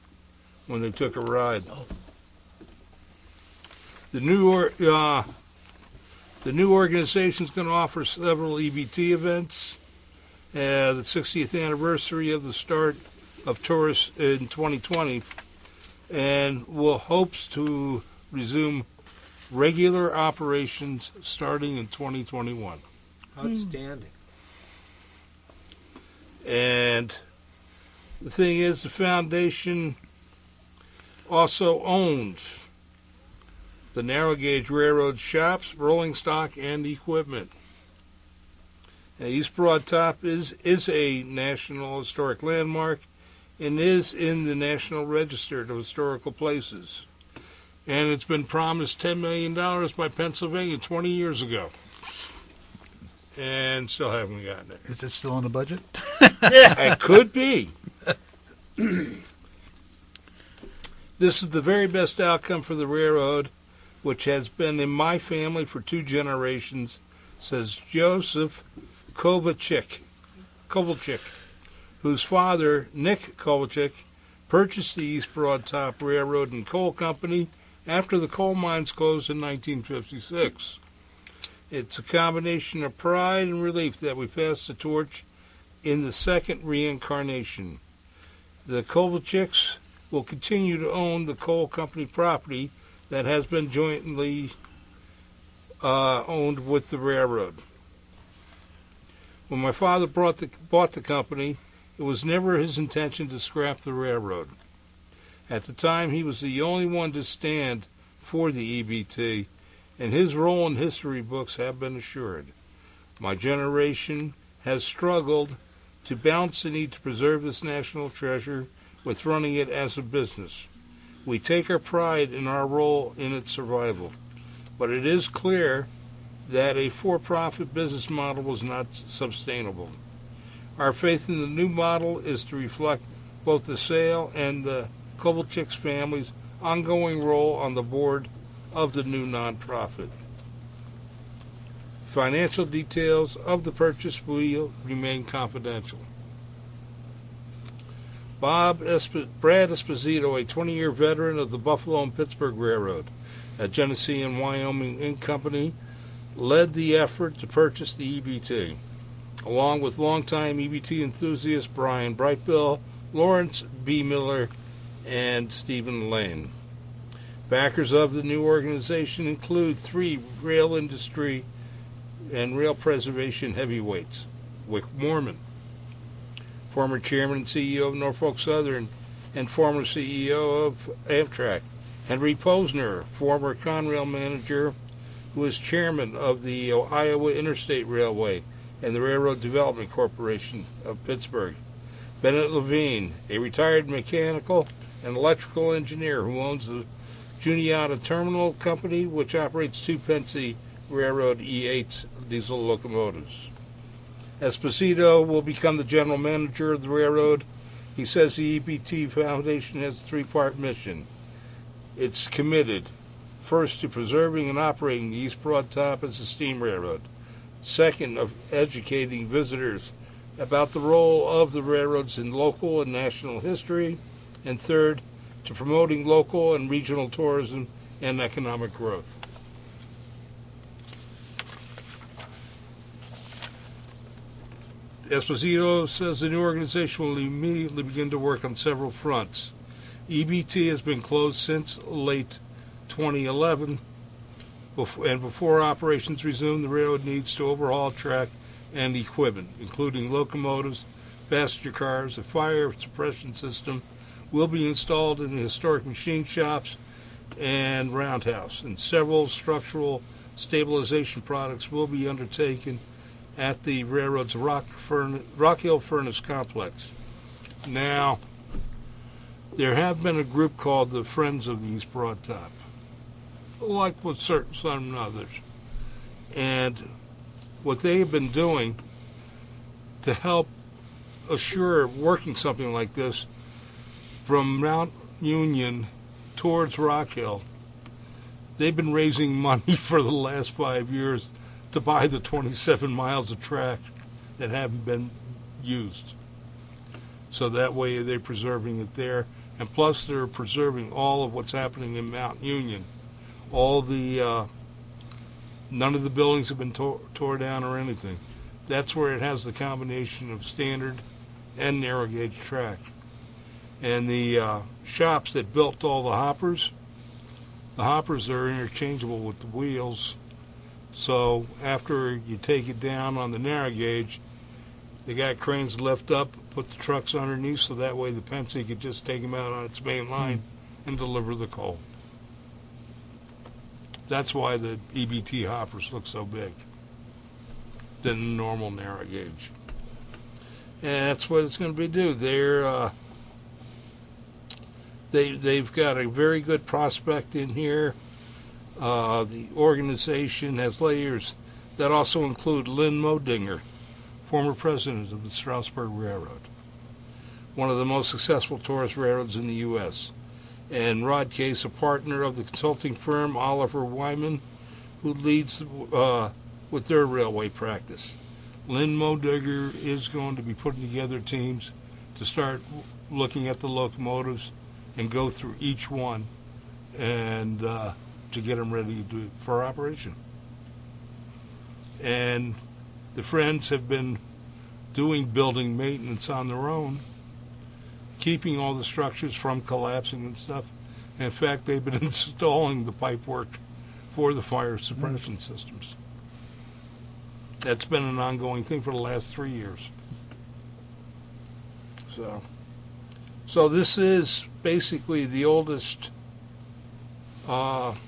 when they took a ride. The new organization is going to offer several EBT events. The 60th anniversary of the start of tourists in 2020, and will hopes to resume regular operations starting in 2021. Outstanding. And the thing is, the foundation also owns the narrow gauge railroad shops, rolling stock, and equipment. Now, East Broad Top is a National Historic Landmark and is in the National Register of Historical Places. And it's been promised $10 million by Pennsylvania 20 years ago. And still haven't gotten it. Is it still in the budget? It could be. This is the very best outcome for the railroad, which has been in my family for 2 generations, says Joseph Kovalchik, whose father, Nick Kovalchik, purchased the East Broad Top Railroad and Coal Company after the coal mines closed in 1956. It's a combination of pride and relief that we passed the torch in the second reincarnation. The Kovalchiks will continue to own the coal company property that has been jointly owned with the railroad. When my father bought the company, it was never his intention to scrap the railroad. At the time, he was the only one to stand for the EBT, and his role in history books have been assured. My generation has struggled to balance the need to preserve this national treasure with running it as a business. We take our pride in our role in its survival, but it is clear that a for-profit business model was not sustainable. Our faith in the new model is to reflect both the sale and the Kovalchik family's ongoing role on the board of the new nonprofit. Financial details of the purchase will remain confidential. Brad Esposito, a 20-year veteran of the Buffalo and Pittsburgh Railroad, a Genesee and Wyoming Inc. Company, led the effort to purchase the EBT, along with longtime EBT enthusiasts Brian Brightbill, Lawrence B. Miller, and Stephen Lane. Backers of the new organization include 3 rail industry and rail preservation heavyweights: Wick Moorman, former chairman and CEO of Norfolk Southern and former CEO of Amtrak; Henry Posner, former Conrail manager, who is chairman of the Iowa Interstate Railway and the Railroad Development Corporation of Pittsburgh; Bennett Levine, a retired mechanical and electrical engineer who owns the Juniata Terminal Company, which operates 2 Pennsy Railroad E8 diesel locomotives. Esposito will become the general manager of the railroad. He says the EBT Foundation has a 3-part mission. It's committed, first, to preserving and operating the East Broad Top as a steam railroad. Second, of educating visitors about the role of the railroads in local and national history. And third, to promoting local and regional tourism and economic growth. Esposito says the new organization will immediately begin to work on several fronts. EBT has been closed since late 2011, Before operations resume, the railroad needs to overhaul track and equipment, including locomotives, passenger cars. A fire suppression system will be installed in the historic machine shops and roundhouse, and several structural stabilization projects will be undertaken at the railroad's Rock Hill Furnace Complex. Now, there have been a group called the Friends of the East Broadtop, like with some others. And what they have been doing to help assure working something like this from Mount Union towards Rock Hill, they've been raising money for the last 5 years to buy the 27 miles of track that haven't been used. So that way they're preserving it there. And plus they're preserving all of what's happening in Mount Union. All the, none of the buildings have been tore down or anything. That's where it has the combination of standard and narrow gauge track. And the shops that built all the hoppers are interchangeable with the wheels. So after you take it down on the narrow gauge, they got cranes lift up, put the trucks underneath, so that way the Pennsy could just take them out on its main line and deliver the coal. That's why the EBT hoppers look so big than the normal narrow gauge. And that's what it's going to be do. They've got a very good prospect in here. The organization has layers that also include Lynn Modinger, former president of the Strasburg Railroad, one of the most successful tourist railroads in the U.S., and Rod Case, a partner of the consulting firm Oliver Wyman, who leads with their railway practice. Lynn Modinger is going to be putting together teams to start looking at the locomotives and go through each one and to get them ready for operation. And the Friends have been doing building maintenance on their own, keeping all the structures from collapsing and stuff. And in fact, they've been installing the pipework for the fire suppression systems. That's been an ongoing thing for the last 3 years. So this is basically the oldest narrow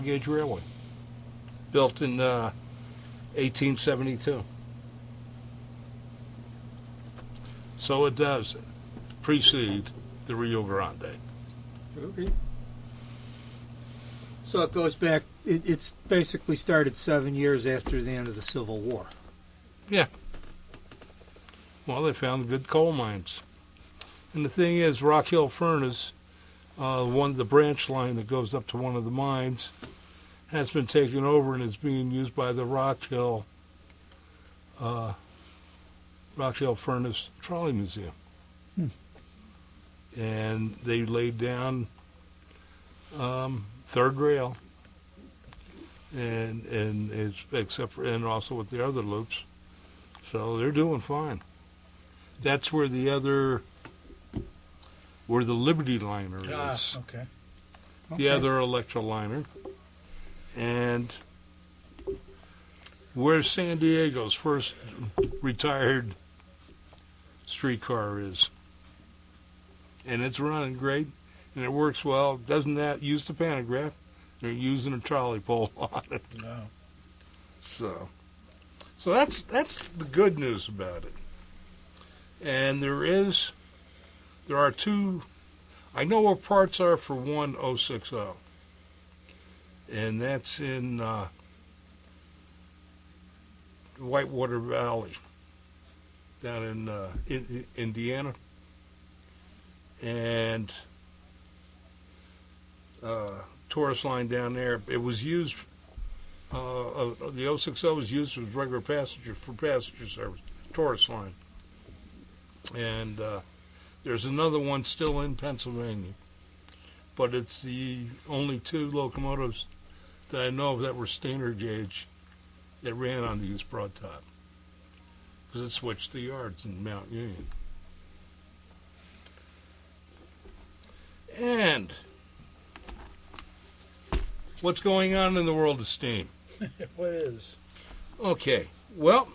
gauge railway, built in 1872. So it does precede the Rio Grande. Okay. So it goes back, it's basically started 7 years after the end of the Civil War. Yeah. Well, they found good coal mines. And the thing is, Rock Hill Furnace, the branch line that goes up to one of the mines, has been taken over and is being used by the Rock Hill Furnace Trolley Museum. And they laid down third rail, and it's also with the other loops, so they're doing fine. That's where the Liberty liner is. Okay. The other electroliner, and where San Diego's first retired streetcar is. And it's running great, and it works well. Doesn't that use the pantograph? They're using a trolley pole on it. No. So that's the good news about it. And there are two. I know where parts are for 1060, and that's in Whitewater Valley, down in Indiana. And tourist line down there. It was used. The 060 was used as regular passenger service, tourist line. And there's another one still in Pennsylvania, but it's the only two locomotives that I know of that were standard gauge that ran on the East Broadtop, because it switched the yards in Mount Union. And what's going on in the world of steam? What is? Okay, well,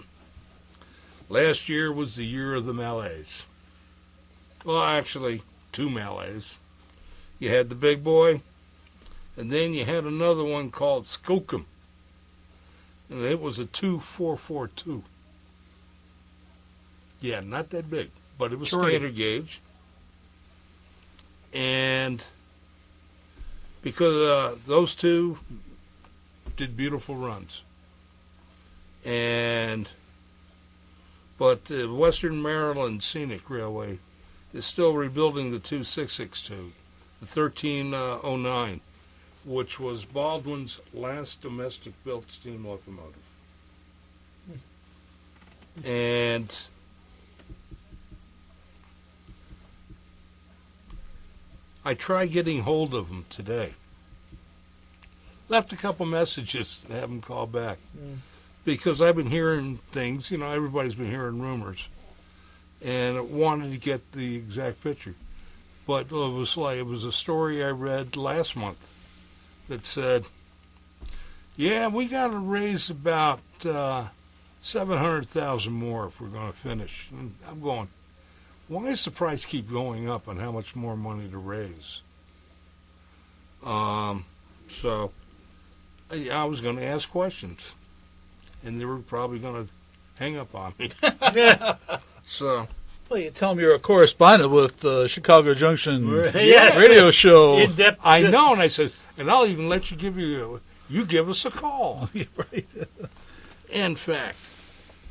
last year was the year of the malaise. Well, actually, 2 malaise. You had the big boy, and then you had another one called Skookum, and it was a 2442. Yeah, not that big, but it was standard gauge. And because those two did beautiful runs. But the Western Maryland Scenic Railway is still rebuilding the 2662, the 1309, which was Baldwin's last domestic-built steam locomotive. And I tried getting hold of him today. Left a couple messages to have him call back. Because I've been hearing things, everybody's been hearing rumors. And I wanted to get the exact picture. But it was a story I read last month that said, yeah, we got to raise about 700,000 more if we're going to finish. And I'm going, why does the price keep going up on how much more money to raise? So I was going to ask questions, and they were probably going to hang up on me. So, well, you tell them you're a correspondent with the Chicago Junction Yes. radio show. In-depth. I know, and I said, and I'll even let you give us a call. Yeah, right. In fact,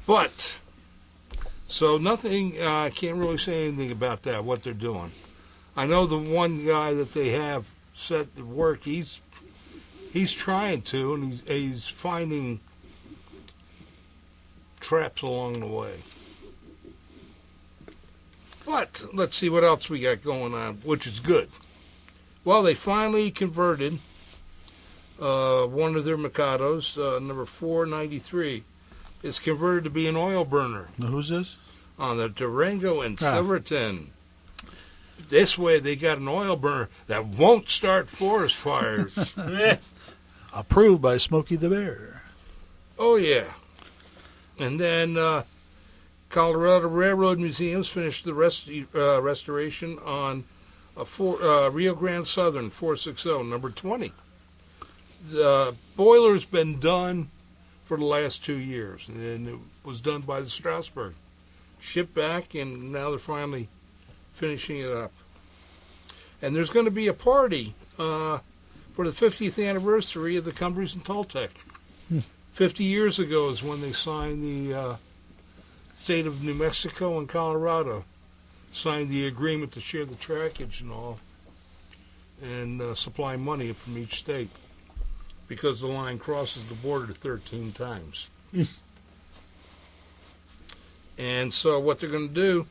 but so nothing. I can't really say anything about that. What they're doing. I know the one guy that they have set to work. He's trying to, and he's finding traps along the way. But let's see what else we got going on, which is good. Well, they finally converted one of their Mikados, number 493. It's converted to be an oil burner. Now, who's this? On the Durango and Silverton. This way, they got an oil burner that won't start forest fires. Approved by Smokey the Bear. Oh, yeah. And then Colorado Railroad Museums finished the restoration on Rio Grande Southern 460, number 20. The boiler's been done for the last 2 years, and it was done by the Strasburg. Shipped back, and now they're finally finishing it up. And there's going to be a party for the 50th anniversary of the Cumbres and Toltec. 50 years ago is when they signed the state of New Mexico and Colorado signed the agreement to share the trackage and all, and supply money from each state, because the line crosses the border 13 times. And so what they're going to do,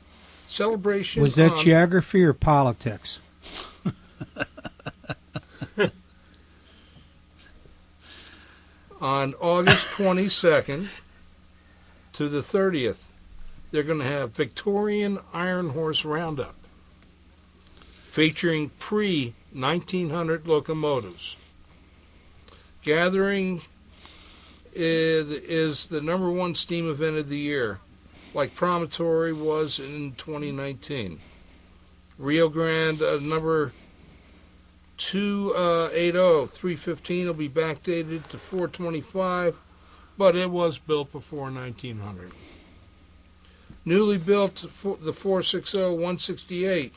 celebration... Was that geography or politics? On August 22nd to the 30th, they're going to have Victorian Iron Horse Roundup, featuring pre-1900 locomotives. Gathering is the number 1 steam event of the year, like Promontory was in 2019. Rio Grande number 280, 315 will be backdated to 425, but it was built before 1900. Newly built, the 460, 168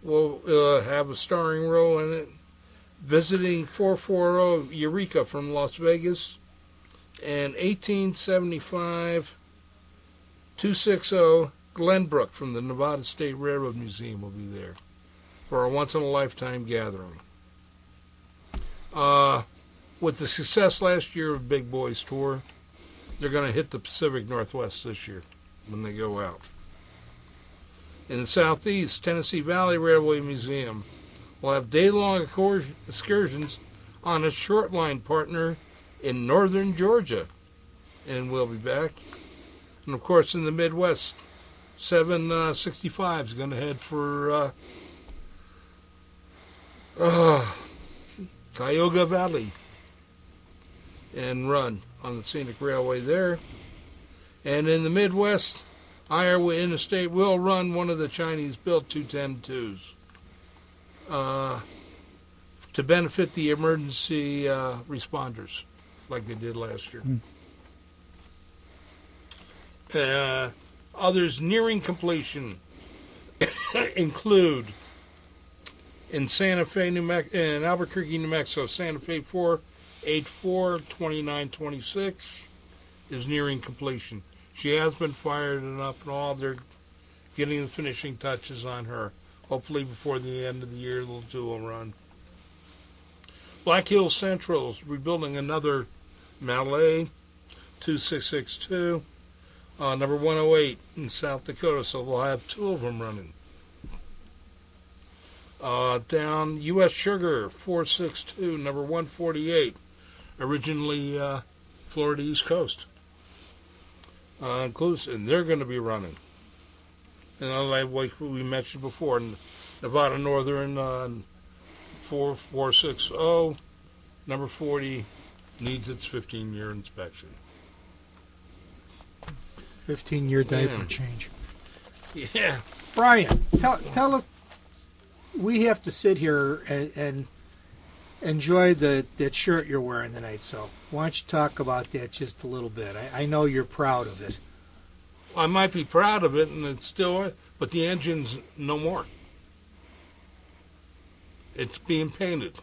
will have a starring role in it. Visiting 440 Eureka from Las Vegas, and 1875 260 Glenbrook from the Nevada State Railroad Museum will be there for a once-in-a-lifetime gathering. With the success last year of Big Boys Tour, they're going to hit the Pacific Northwest this year when they go out. In the Southeast, Tennessee Valley Railway Museum will have day-long excursions on a short line partner in northern Georgia, and we'll be back. And of course, in the Midwest, 765 is going to head for Cuyahoga Valley and run on the scenic railway there. And in the Midwest, Iowa Interstate will run one of the Chinese-built 210-2s to benefit the emergency responders, like they did last year. Others nearing completion include in Santa Fe, in Albuquerque, New Mexico, Santa Fe 484 2926 is nearing completion. She has been fired up and all. They're getting the finishing touches on her. Hopefully before the end of the year they'll do a run. Black Hills Central is rebuilding another Mallet 2662, number 108 in South Dakota, so they'll have two of them running. Down U.S. Sugar 462, number 148, originally Florida East Coast. And they're going to be running. And like we mentioned before, Nevada Northern 4460, number 40, needs its 15-year inspection. 15-year diaper change. Yeah. Brian, tell us, we have to sit here and enjoy that shirt you're wearing tonight, so why don't you talk about that just a little bit? I know you're proud of it. I might be proud of it, and it's still, but the engine's no more. It's being painted.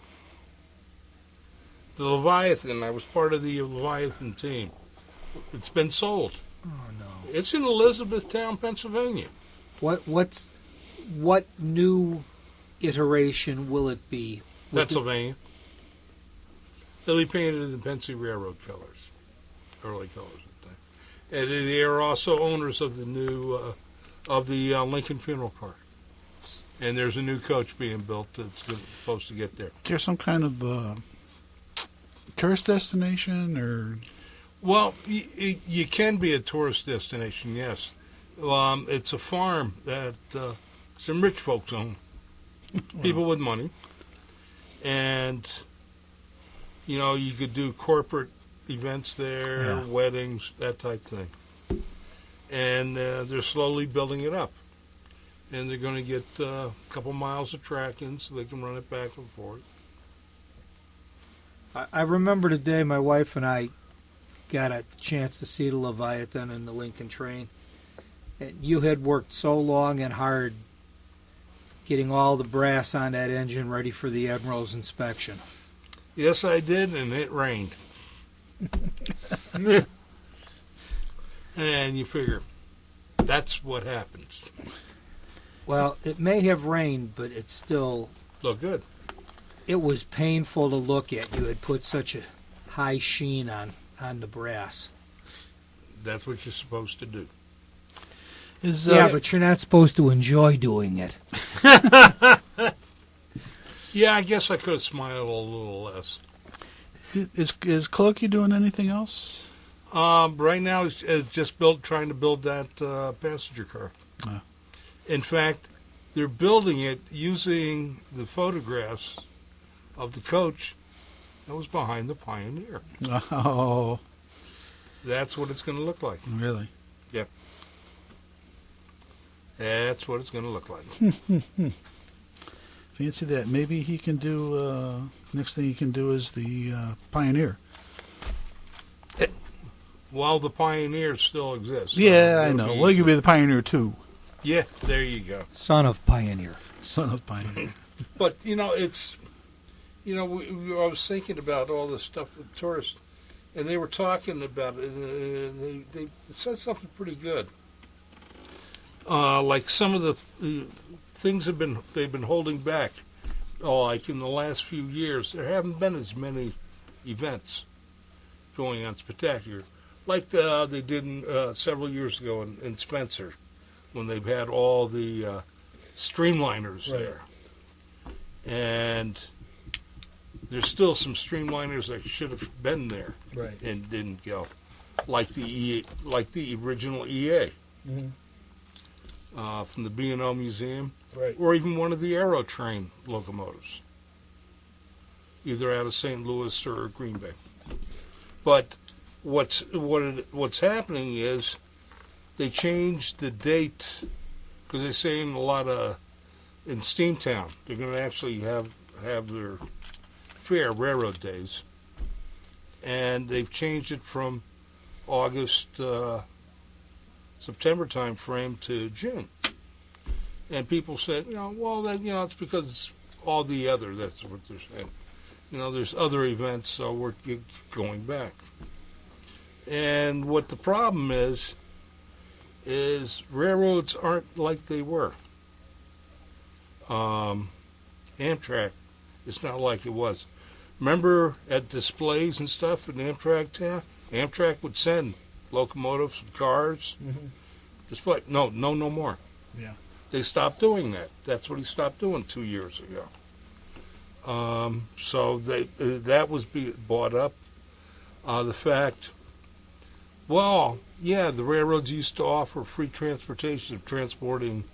The Leviathan, I was part of the Leviathan team. It's been sold. Oh, no. It's in Elizabethtown, Pennsylvania. What new iteration will it be? Pennsylvania. They'll be painted in the Pennsy Railroad colors, early colors. And they are also owners of the new Lincoln Funeral Park. And there's a new coach being built that's supposed to get there. Is there some kind of tourist destination or? Well, you can be a tourist destination, yes. It's a farm that some rich folks own, people with money. And, you could do corporate events there, weddings, that type thing. And they're slowly building it up. And they're going to get a couple miles of track in so they can run it back and forth. I remember the day my wife and I got a chance to see the Leviathan and the Lincoln train. And you had worked so long and hard getting all the brass on that engine ready for the Admiral's inspection. Yes, I did, and it rained. And you figure, that's what happens. Well, it may have rained, but it still looked good. It was painful to look at. You had put such a high sheen on the brass. That's what you're supposed to do. Yeah, but you're not supposed to enjoy doing it. Yeah, I guess I could have smiled a little less. Is Cloaky doing anything else? Right now, it's just trying to build that passenger car. In fact, they're building it using the photographs of the coach that was behind the Pioneer. Oh. That's what it's going to look like. Really? Yep. That's what it's going to look like. Fancy that. Maybe he can do, next thing he can do is the Pioneer. While the Pioneer still exists. Yeah, I know. Well, he could be the Pioneer, too. Yeah, there you go. Son of Pioneer. Son of Pioneer. But, it's, I was thinking about all this stuff with tourists, and they were talking about it, and they said something pretty good. Like some of the things they've been holding back. Like in the last few years, there haven't been as many events going on spectacular, like they did several years ago in Spencer, when they've had all the streamliners there. And there's still some streamliners that should have been there and didn't go, like the original EA. Mm-hmm. From the B&O Museum, right, or even one of the Aerotrain locomotives. either out of St. Louis or Green Bay. But what's happening is they changed the date because they're saying in Steamtown they're going to actually have their fair railroad days, and they've changed it from August, September time frame to June. And people said, it's because it's all the other. That's what they're saying. There's other events, so we're going back. And what the problem is railroads aren't like they were. Amtrak is not like it was. Remember at displays and stuff in Amtrak town? Amtrak would send locomotives and cars. Mm-hmm. Display. No more. Yeah. They stopped doing that. That's what he stopped doing 2 years ago. So that was brought up. The fact, the railroads used to offer free transportation of transporting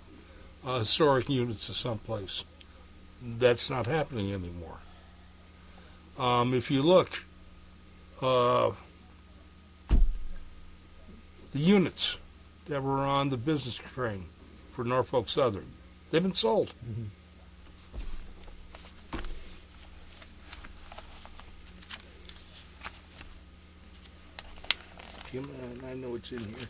historic units to someplace. That's not happening anymore. If you look, the units that were on the business train for Norfolk Southern, they've been sold. Mm-hmm. Come on, I know what's in here.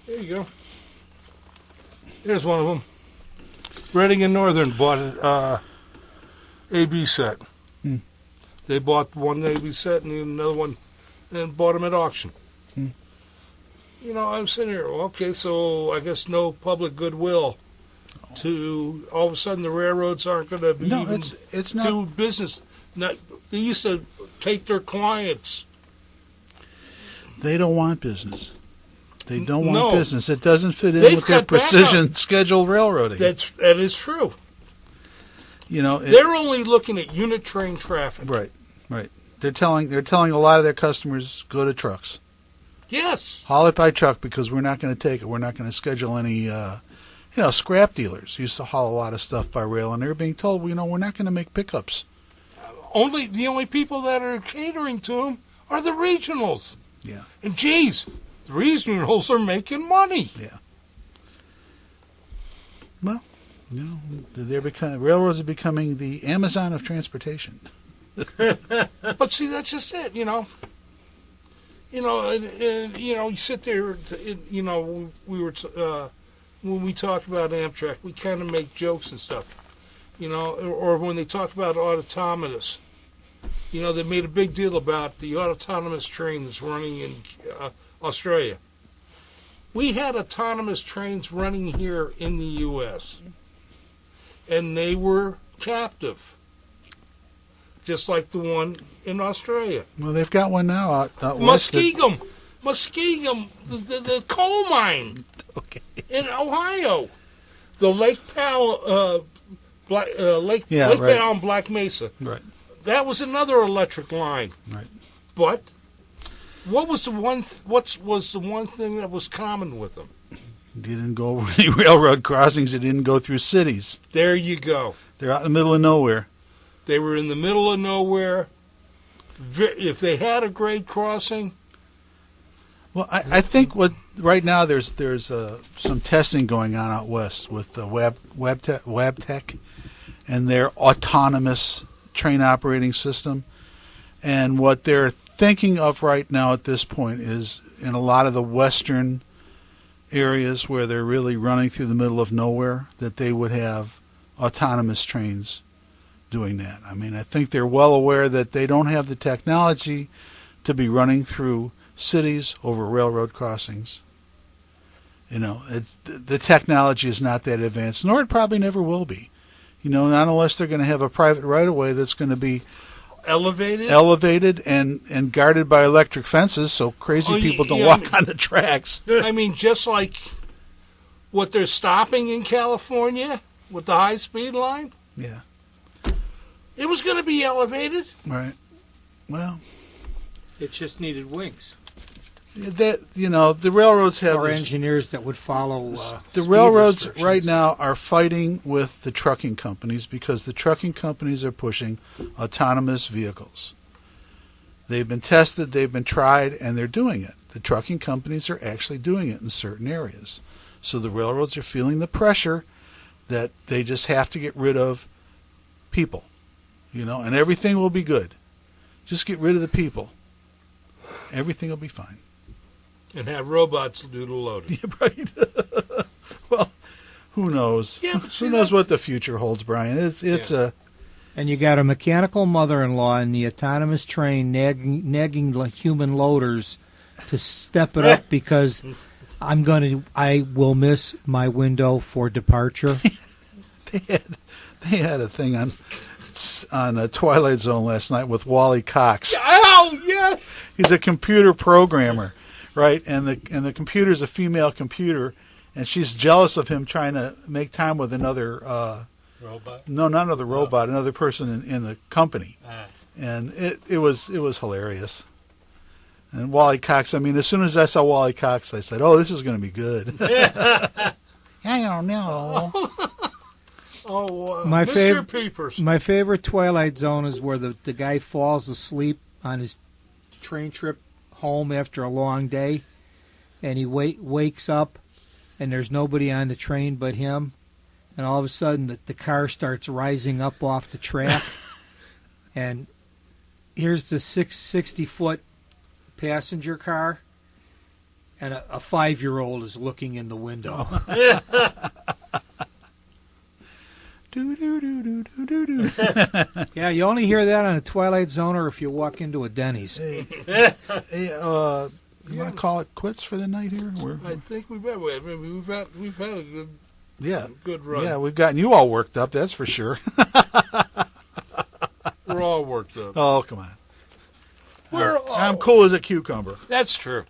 There you go. There's one of them. Reading and Northern bought an AB set. Hmm. They bought one AB set and another one and bought them at auction. Hmm. I'm sitting here, okay, so I guess no public goodwill to all of a sudden the railroads aren't going to be it's not do business. They used to take their clients. They don't want business. They don't want No. business. It doesn't fit in They've with their cut back precision scheduled railroading. That is true. They're only looking at unit train traffic. right. They're telling a lot of their customers, go to trucks. Yes. Haul it by truck because we're not going to take it. We're not going to schedule any. Scrap dealers used to haul a lot of stuff by rail, and they're being told, we're not going to make pickups. The only people that are catering to them are the regionals. Yeah. And geez, the regionals are making money. Yeah. Well, railroads are becoming the Amazon of transportation. But see, that's just it, and you sit there, we were, when we talk about Amtrak, we kind of make jokes and stuff, or when they talk about autonomous, they made a big deal about the autonomous train that's running in Australia. We had autonomous trains running here in the U.S., and they were captive, just like the one in Australia. Well, they've got one now out west. Muskegum, the coal mine Okay. in Ohio. The Lake Powell, Lake right. Powell and Black Mesa. Right. That was another electric line. Right. But what was the one thing that was common with them? They didn't go over any railroad crossings. They didn't go through cities. There you go. They're out in the middle of nowhere. They were in the middle of nowhere. If they had a grade crossing. Well, I think right now there's some testing going on out west with the Wabtec and their autonomous train operating system. And what they're thinking of right now at this point is in a lot of the western areas where they're really running through the middle of nowhere, that they would have autonomous trains doing that. I mean, I think they're well aware that they don't have the technology to be running through cities over railroad crossings. The technology is not that advanced, nor it probably never will be. Not unless they're going to have a private right-of-way that's going to be elevated and guarded by electric fences so crazy people don't walk on the tracks. I mean, just like what they're stopping in California with the high-speed line, Yeah. it was going to be elevated. Right. Well, It just needed wings. the railroads have Or this- engineers that would follow the speed railroads restrictions. right now are fighting with the trucking companies because the trucking companies are pushing autonomous vehicles. They've been tested, they've been tried, and they're doing it. The trucking companies are actually doing it in certain areas. So the railroads are feeling the pressure that they just have to get rid of people, and everything will be good. Just get rid of the people. Everything will be fine. And have robots do the loading. Yeah, right. Well, who knows? Yeah, but see, who knows what the future holds, Brian? It's Yeah. And you got a mechanical mother-in-law in the autonomous train nagging like human loaders to step it up because I will miss my window for departure. they had a thing on a Twilight Zone last night with Wally Cox. Oh, yes! He's a computer programmer, right? And the computer's a female computer, and she's jealous of him trying to make time with another Robot? no, not another robot, another person in the company. And it was hilarious. And Wally Cox, I mean, as soon as I saw Wally Cox, I said, "Oh, this is going to be good." I don't know. Oh, My Mr. Peepers. My favorite Twilight Zone is where the guy falls asleep on his train trip home after a long day, and he wakes up, and there's nobody on the train but him, and all of a sudden the car starts rising up off the track, and here's the 60-foot passenger car, and a 5-year-old is looking in the window. Yeah, you only hear that on a Twilight Zone or if you walk into a Denny's. Hey, you want to call it quits for the night here? I think we've had a good run. Yeah, we've gotten you all worked up, that's for sure. We're all worked up. Oh, come on. I'm cool as a cucumber. That's true.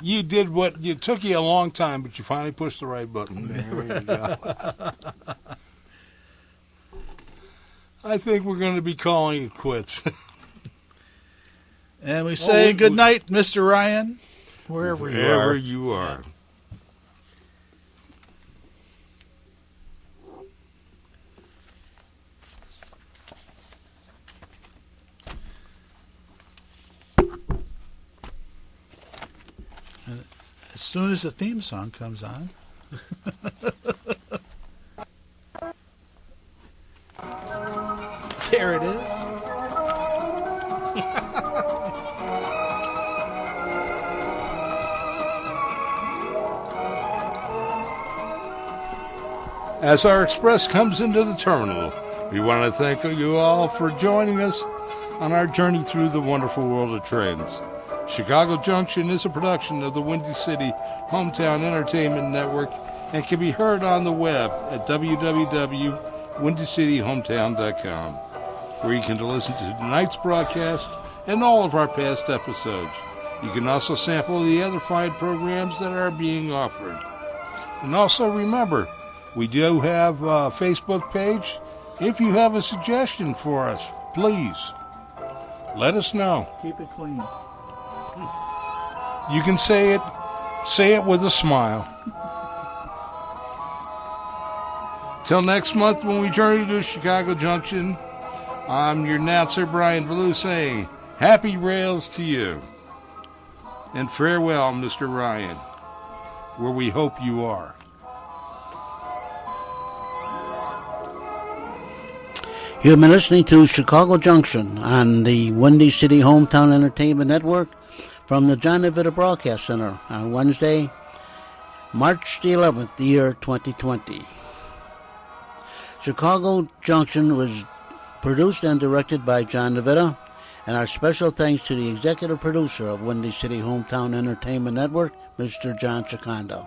You did it took you a long time, but you finally pushed the right button. There you go. I think we're going to be calling it quits. And we say good night, Mr. Ryan, wherever Wherever you you are. As soon as the theme song comes on. There it is. As our express comes into the terminal, we want to thank you all for joining us on our journey through the wonderful world of trains. Chicago Junction is a production of the Windy City Hometown Entertainment Network and can be heard on the web at www.windycityhometown.com, where you can listen to tonight's broadcast and all of our past episodes. You can also sample the other fine programs that are being offered. And also remember, we do have a Facebook page. If you have a suggestion for us, please let us know. Keep it clean. You can say it with a smile. Till next month when we journey to Chicago Junction, I'm your announcer, Brian Ballou, saying happy rails to you. And farewell, Mr. Ryan, where we hope you are. You've been listening to Chicago Junction on the Windy City Hometown Entertainment Network from the John DeVita Broadcast Center on Wednesday, March the 11th, the year 2020. Chicago Junction was produced and directed by John DeVita, and our special thanks to the executive producer of Windy City Hometown Entertainment Network, Mr. John Chicando.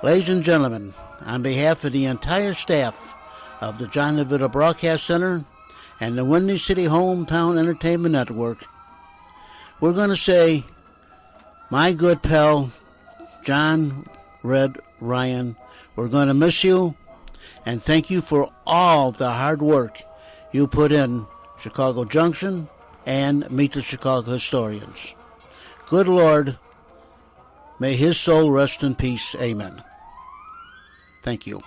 Ladies and gentlemen, on behalf of the entire staff of the John DeVita Broadcast Center and the Windy City Hometown Entertainment Network, we're going to say, my good pal, John, Red, Ryan, we're going to miss you, and thank you for all the hard work you put in Chicago Junction and Meet the Chicago Historians. Good Lord, may his soul rest in peace. Amen. Thank you.